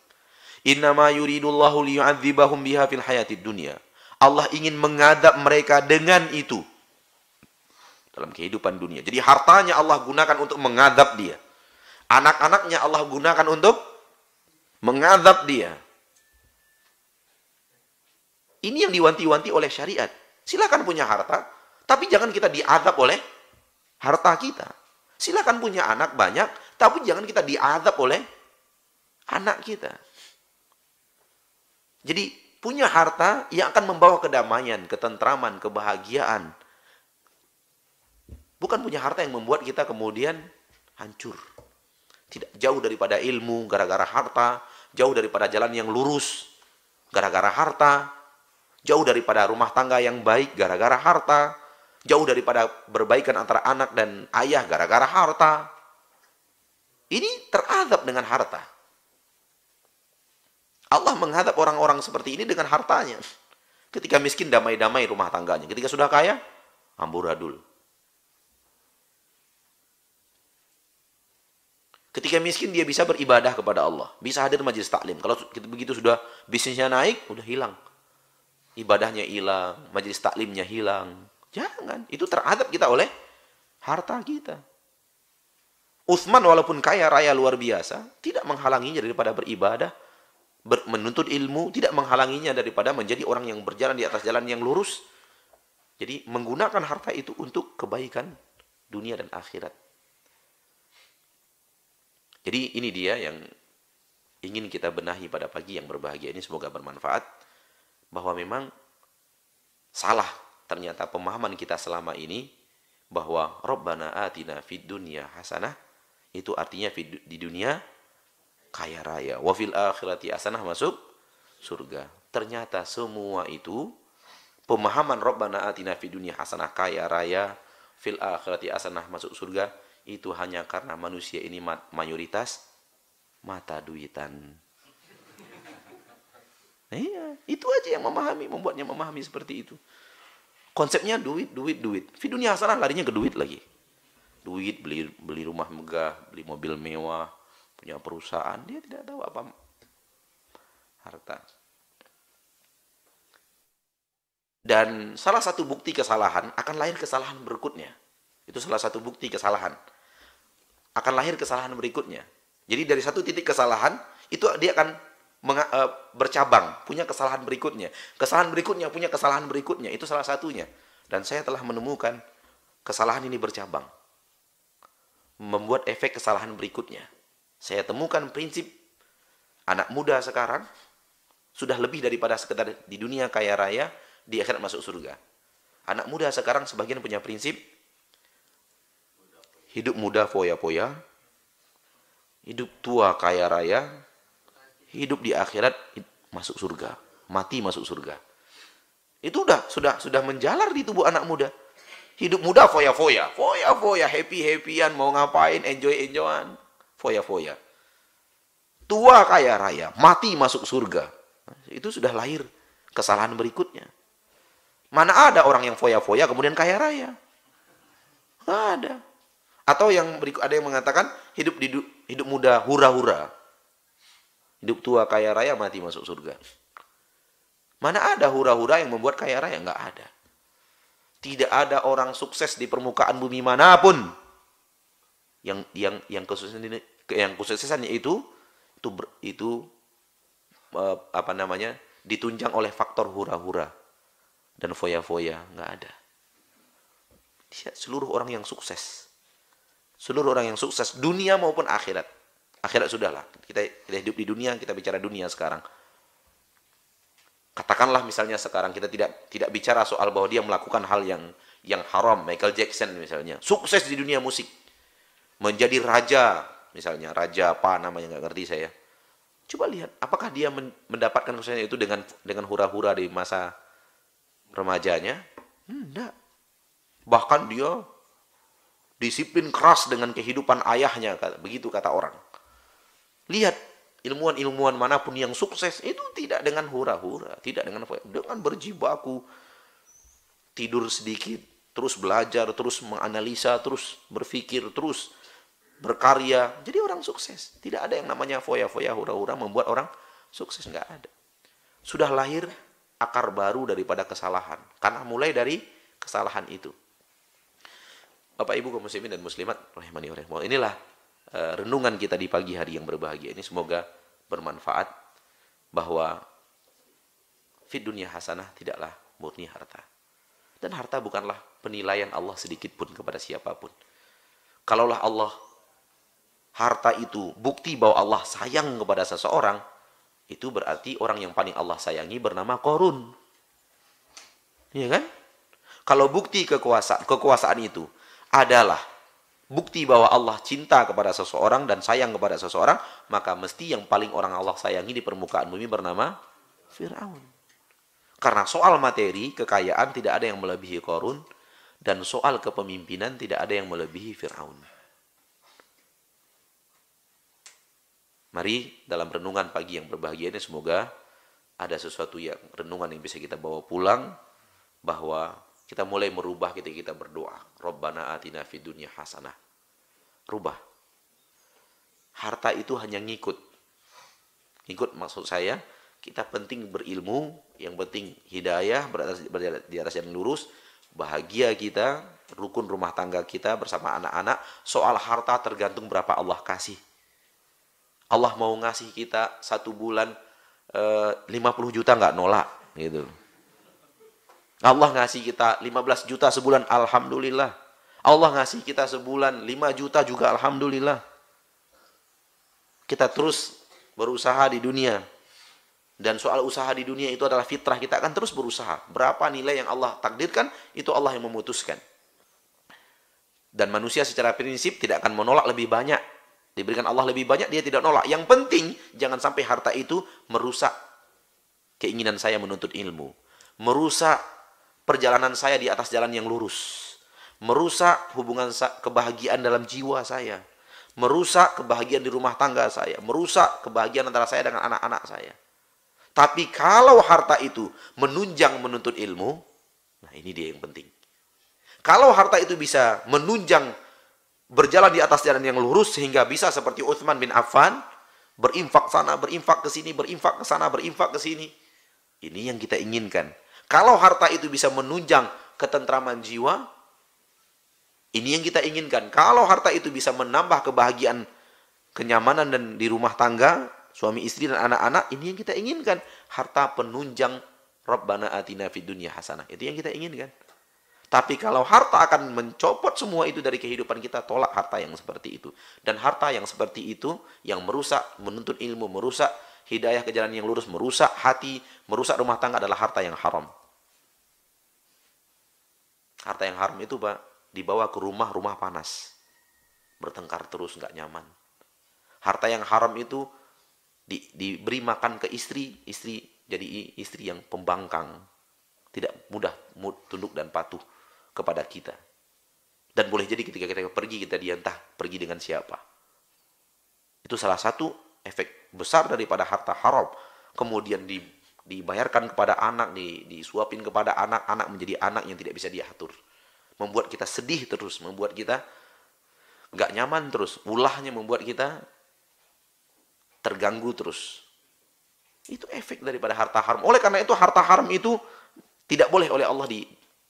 Innama yuridullahu liyu'adzibahum biha fil hayatid dunya. Allah ingin mengadab mereka dengan itu dalam kehidupan dunia. Jadi hartanya Allah gunakan untuk mengadab dia. Anak-anaknya Allah gunakan untuk mengadab dia. Ini yang diwanti-wanti oleh syariat. Silakan punya harta, tapi jangan kita diadab oleh harta kita. Silakan punya anak banyak, tapi jangan kita diadab oleh anak kita. Jadi punya harta yang akan membawa kedamaian, ketentraman, kebahagiaan. Bukan punya harta yang membuat kita kemudian hancur. Tidak jauh daripada ilmu gara-gara harta, jauh daripada jalan yang lurus gara-gara harta, jauh daripada rumah tangga yang baik gara-gara harta, jauh daripada berbaikan antara anak dan ayah gara-gara harta. Ini teradab dengan harta. Allah menghadap orang-orang seperti ini dengan hartanya. Ketika miskin damai-damai rumah tangganya, ketika sudah kaya amburadul. Ketika miskin dia bisa beribadah kepada Allah, bisa hadir majelis taklim. Kalau begitu sudah bisnisnya naik, udah hilang. Ibadahnya hilang, majelis taklimnya hilang. Jangan. Itu teradab kita oleh harta kita. Utsman walaupun kaya raya luar biasa, tidak menghalanginya daripada beribadah, menuntut ilmu, tidak menghalanginya daripada menjadi orang yang berjalan di atas jalan yang lurus. Jadi menggunakan harta itu untuk kebaikan dunia dan akhirat. Jadi ini dia yang ingin kita benahi pada pagi yang berbahagia ini, semoga bermanfaat. Bahwa memang salah ternyata pemahaman kita selama ini, bahwa Rabbana atina fid dunya hasanah, itu artinya di dunia kaya raya, wa fil akhirati hasanah, masuk surga. Ternyata semua itu pemahaman Rabbana atina fid dunya hasanah, kaya raya, fil akhirati hasanah, masuk surga, itu hanya karena manusia ini mayoritas mata duitan. Iya, itu aja yang membuatnya memahami seperti itu. Konsepnya duit. Fid dunya hasanah, larinya ke duit lagi. Duit, beli rumah megah, beli mobil mewah, punya perusahaan, dia tidak tahu apa harta. Dan salah satu bukti kesalahan akan lahir kesalahan berikutnya. Itu salah satu bukti kesalahan. Akan lahir kesalahan berikutnya. Jadi dari satu titik kesalahan, itu dia akan bercabang, punya kesalahan berikutnya. Kesalahan berikutnya punya kesalahan berikutnya. Itu salah satunya. Dan saya telah menemukan kesalahan ini bercabang, membuat efek kesalahan berikutnya. Saya temukan prinsip anak muda sekarang sudah lebih daripada sekedar di dunia kaya raya, di akhirat masuk surga. Anak muda sekarang sebagian punya prinsip hidup muda foya-foya, hidup tua kaya raya, hidup di akhirat masuk surga, mati masuk surga. Itu sudah menjalar di tubuh anak muda. Hidup muda foya-foya, happy-happyan, mau ngapain, enjoy-enjoyan, foya-foya. Tua kaya raya, mati masuk surga. Itu sudah lahir kesalahan berikutnya. Mana ada orang yang foya-foya kemudian kaya raya? Nggak ada. Atau ada yang mengatakan hidup muda hura-hura. Hidup tua kaya raya, mati masuk surga. Mana ada hura-hura yang membuat kaya raya? Nggak ada. Tidak ada orang sukses di permukaan bumi manapun yang kesuksesannya itu ditunjang oleh faktor hura-hura dan foya-foya. Nggak ada. Seluruh orang yang sukses, dunia maupun akhirat. Akhirat sudahlah, kita hidup di dunia, kita bicara dunia sekarang. Katakanlah misalnya sekarang kita tidak bicara soal bahwa dia melakukan hal yang haram, Michael Jackson misalnya, sukses di dunia musik, menjadi raja, misalnya raja apa namanya nggak ngerti saya. Coba lihat, apakah dia mendapatkan kesuksesan itu dengan hura-hura di masa remajanya? Enggak. Bahkan dia disiplin keras dengan kehidupan ayahnya, begitu kata orang. Lihat, ilmuwan-ilmuwan manapun yang sukses itu tidak dengan hura-hura, tidak dengan berjibaku, tidur sedikit, terus belajar, terus menganalisa, terus berpikir, terus berkarya. Jadi orang sukses. Tidak ada yang namanya foya-foya, hura-hura membuat orang sukses, nggak ada. Sudah lahir akar baru daripada kesalahan, karena mulai dari kesalahan itu. Bapak Ibu kaum muslimin dan muslimat rahimani wa rahimakumullah. Inilah renungan kita di pagi hari yang berbahagia ini, semoga bermanfaat, bahwa fid dunya hasanah tidaklah murni harta. Dan harta bukanlah penilaian Allah sedikit pun kepada siapapun. Kalaulah harta itu bukti bahwa Allah sayang kepada seseorang, itu berarti orang yang paling Allah sayangi bernama Qarun. Iya kan? Kalau bukti kekuasaan itu adalah bukti bahwa Allah cinta kepada seseorang dan sayang kepada seseorang, maka mesti yang paling orang Allah sayangi di permukaan bumi bernama Fir'aun. Karena soal materi, kekayaan tidak ada yang melebihi Qarun, dan soal kepemimpinan tidak ada yang melebihi Fir'aun. Mari dalam renungan pagi yang berbahagia ini semoga ada sesuatu renungan yang bisa kita bawa pulang, bahwa kita mulai merubah ketika kita berdoa. Rabbana atina fid dunya hasanah. Rubah. Harta itu hanya ngikut. Ngikut maksud saya, kita penting berilmu, yang penting hidayah, berada di atas jalan lurus, bahagia kita, rukun rumah tangga kita bersama anak-anak. Soal harta tergantung berapa Allah kasih. Allah mau ngasih kita 1 bulan 50 juta nggak nolak gitu. Allah ngasih kita 15 juta sebulan, alhamdulillah. Allah ngasih kita sebulan 5 juta juga alhamdulillah. Kita terus berusaha di dunia. Dan soal usaha di dunia itu adalah fitrah, kita akan terus berusaha. Berapa nilai yang Allah takdirkan, itu Allah yang memutuskan. Dan manusia secara prinsip tidak akan menolak lebih banyak. Diberikan Allah lebih banyak, dia tidak nolak. Yang penting, jangan sampai harta itu merusak keinginan saya menuntut ilmu. Merusak perjalanan saya di atas jalan yang lurus. Merusak hubungan kebahagiaan dalam jiwa saya. Merusak kebahagiaan di rumah tangga saya. Merusak kebahagiaan antara saya dengan anak-anak saya. Tapi kalau harta itu menunjang menuntut ilmu, nah ini dia yang penting. Kalau harta itu bisa menunjang berjalan di atas jalan yang lurus sehingga bisa seperti Utsman bin Affan, berinfak sana, berinfak ke sini, berinfak ke sana, berinfak ke sini. Ini yang kita inginkan. Kalau harta itu bisa menunjang ketentraman jiwa, ini yang kita inginkan. Kalau harta itu bisa menambah kebahagiaan, kenyamanan dan di rumah tangga, suami istri dan anak-anak, ini yang kita inginkan. Harta penunjang Rabbana atina fid dunya hasanah. Itu yang kita inginkan. Tapi kalau harta akan mencopot semua itu dari kehidupan kita, tolak harta yang seperti itu. Dan harta yang seperti itu, yang merusak, menuntut ilmu, merusak hidayah ke jalan yang lurus, merusak hati, merusak rumah tangga adalah harta yang haram. Harta yang haram itu, Pak, dibawa ke rumah panas. Bertengkar terus, nggak nyaman. Harta yang haram itu diberi makan ke istri jadi istri yang pembangkang, tidak mudah tunduk dan patuh kepada kita. Dan boleh jadi ketika kita pergi, kita diantah pergi dengan siapa. Itu salah satu efek besar daripada harta haram. Kemudian dibayarkan kepada anak, disuapin kepada anak, anak menjadi anak yang tidak bisa diatur. Membuat kita sedih terus, membuat kita nggak nyaman terus. Ulahnya membuat kita terganggu terus. Itu efek daripada harta haram. Oleh karena itu harta haram itu tidak boleh oleh Allah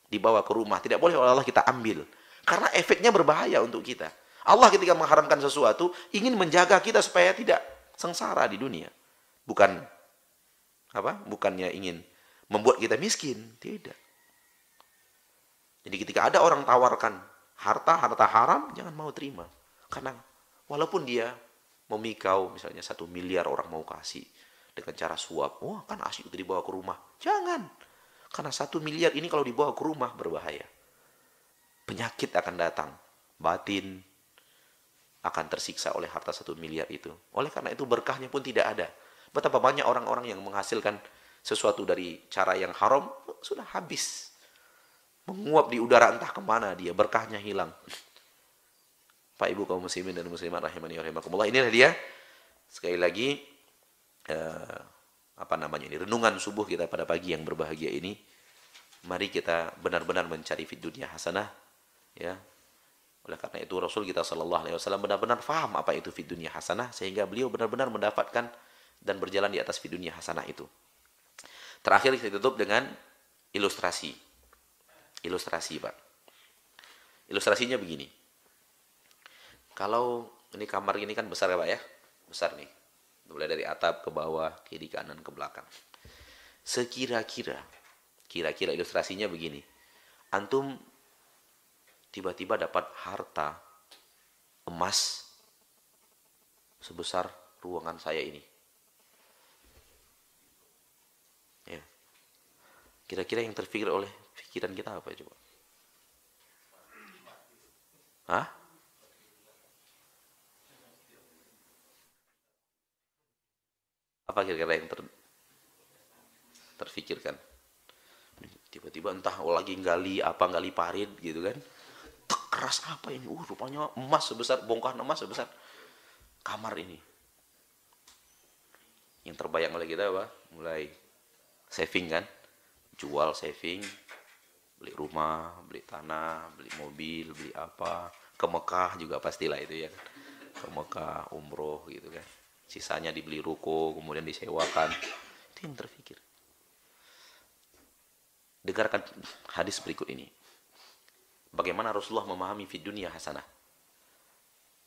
dibawa ke rumah. Tidak boleh oleh Allah kita ambil. Karena efeknya berbahaya untuk kita. Allah ketika mengharamkan sesuatu, ingin menjaga kita supaya tidak sengsara di dunia. Bukannya ingin membuat kita miskin. Tidak. Jadi ketika ada orang tawarkan harta haram, jangan mau terima. Karena walaupun dia memikau, misalnya 1 miliar orang mau kasih dengan cara suap, wah kan asyik itu dibawa ke rumah. Jangan. Karena 1 miliar ini kalau dibawa ke rumah berbahaya. Penyakit akan datang. Batin akan tersiksa oleh harta 1 miliar itu. Oleh karena itu berkahnya pun tidak ada. Betapa banyak orang-orang yang menghasilkan sesuatu dari cara yang haram, sudah habis. Menguap di udara entah kemana dia, berkahnya hilang. Pak Ibu kaum muslimin dan muslimat rahimani wa rahimakumullah, inilah dia sekali lagi renungan subuh kita pada pagi yang berbahagia ini. Mari kita benar-benar mencari fid dunya hasanah, ya. Oleh karena itu Rasul kita sallallahu alaihi wasallam benar-benar faham apa itu fid dunya hasanah, sehingga beliau benar-benar mendapatkan dan berjalan di atas fid dunya hasanah itu. Terakhir kita tutup dengan ilustrasi. Ilustrasi, Pak. Ilustrasinya begini. Kalau ini kamar ini kan besar ya Pak ya, besar nih, mulai dari atap ke bawah, kiri kanan ke belakang. Kira-kira ilustrasinya begini. Antum tiba-tiba dapat harta emas sebesar ruangan saya ini. Ya. Kira-kira yang terpikir oleh pikiran kita apa coba? Hah? Apa kira-kira yang terfikirkan? Tiba-tiba entah lagi gali parit gitu kan. Keras apa ini? Rupanya emas sebesar, bongkahan emas sebesar kamar ini. Yang terbayang oleh kita apa? Mulai saving kan. Jual saving, beli rumah, beli tanah, beli mobil, beli apa. Ke Mekah juga pastilah itu ya. Ke Mekah, umroh gitu kan. Sisanya dibeli ruko, kemudian disewakan. Itu yang terfikir. Dengarkan hadis berikut ini. Bagaimana Rasulullah memahami fid dunia hasanah.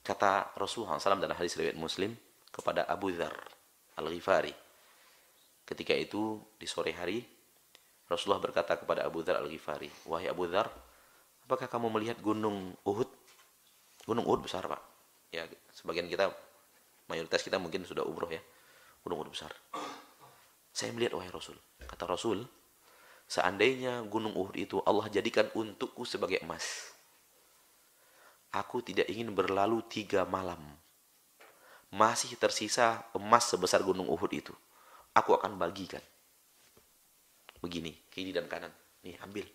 Kata Rasulullah SAW dalam hadis riwayat Muslim kepada Abu Dzar Al-Ghifari. Ketika itu di sore hari Rasulullah berkata kepada Abu Dzar Al-Ghifari, "Wahai Abu Dzar, apakah kamu melihat gunung Uhud?" Gunung Uhud besar, Pak. Ya, sebagian kita, mayoritas kita mungkin sudah umroh ya. Gunung Uhud besar. Saya melihat, wahai Rasul. Kata Rasul, seandainya gunung Uhud itu Allah jadikan untukku sebagai emas, aku tidak ingin berlalu 3 malam. Masih tersisa emas sebesar gunung Uhud itu. Aku akan bagikan. Begini, kiri dan kanan. Nih, ambil.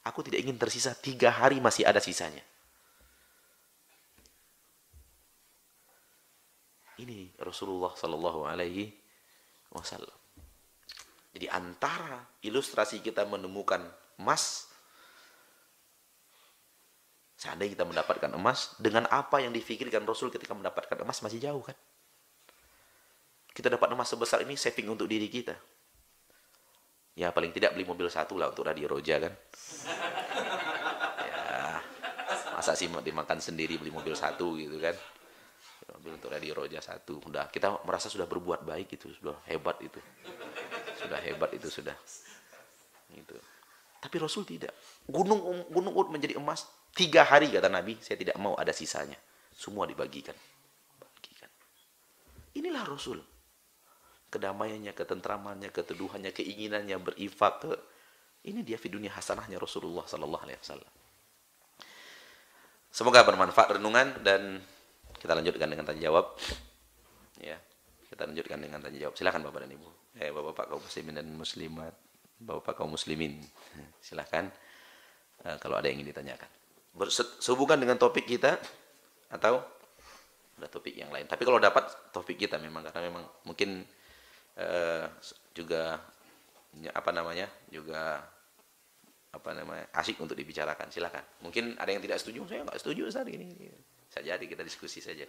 Aku tidak ingin tersisa 3 hari masih ada sisanya. Ini Rasulullah Sallallahu Alaihi Wasallam. Jadi antara ilustrasi kita menemukan emas, seandainya kita mendapatkan emas, dengan apa yang difikirkan Rasul ketika mendapatkan emas masih jauh kan? Kita dapat emas sebesar ini saving untuk diri kita. Ya paling tidak beli mobil 1 lah untuk Radio Roja kan. Ya, masa sih dimakan sendiri beli mobil 1 gitu kan. Mobil untuk Radio Roja 1. Udah, kita merasa sudah berbuat baik itu, sudah hebat itu. Sudah hebat itu sudah. Gitu. Tapi Rasul tidak. Gunung Uhud menjadi emas 3 hari kata Nabi, saya tidak mau ada sisanya. Semua dibagikan. Inilah Rasul. Kedamaiannya, ketentramannya, keteduhannya, keinginannya berinfak ke, ini dia fi dunia hasanahnya Rasulullah Sallallahu Alaihi Wasallam. Semoga bermanfaat renungan dan kita lanjutkan dengan tanya jawab. Ya, kita lanjutkan dengan tanya jawab. Silakan Bapak dan Ibu. Bapak-bapak kaum muslimin dan muslimat, Bapak kaum muslimin, silakan kalau ada yang ingin ditanyakan. Sehubungan dengan topik kita atau ada topik yang lain. Tapi kalau dapat topik kita memang karena memang mungkin juga asik untuk dibicarakan. Silakan. Mungkin ada yang tidak setuju, saya nggak setuju Ustaz ini. Bisa jadi kita diskusi saja.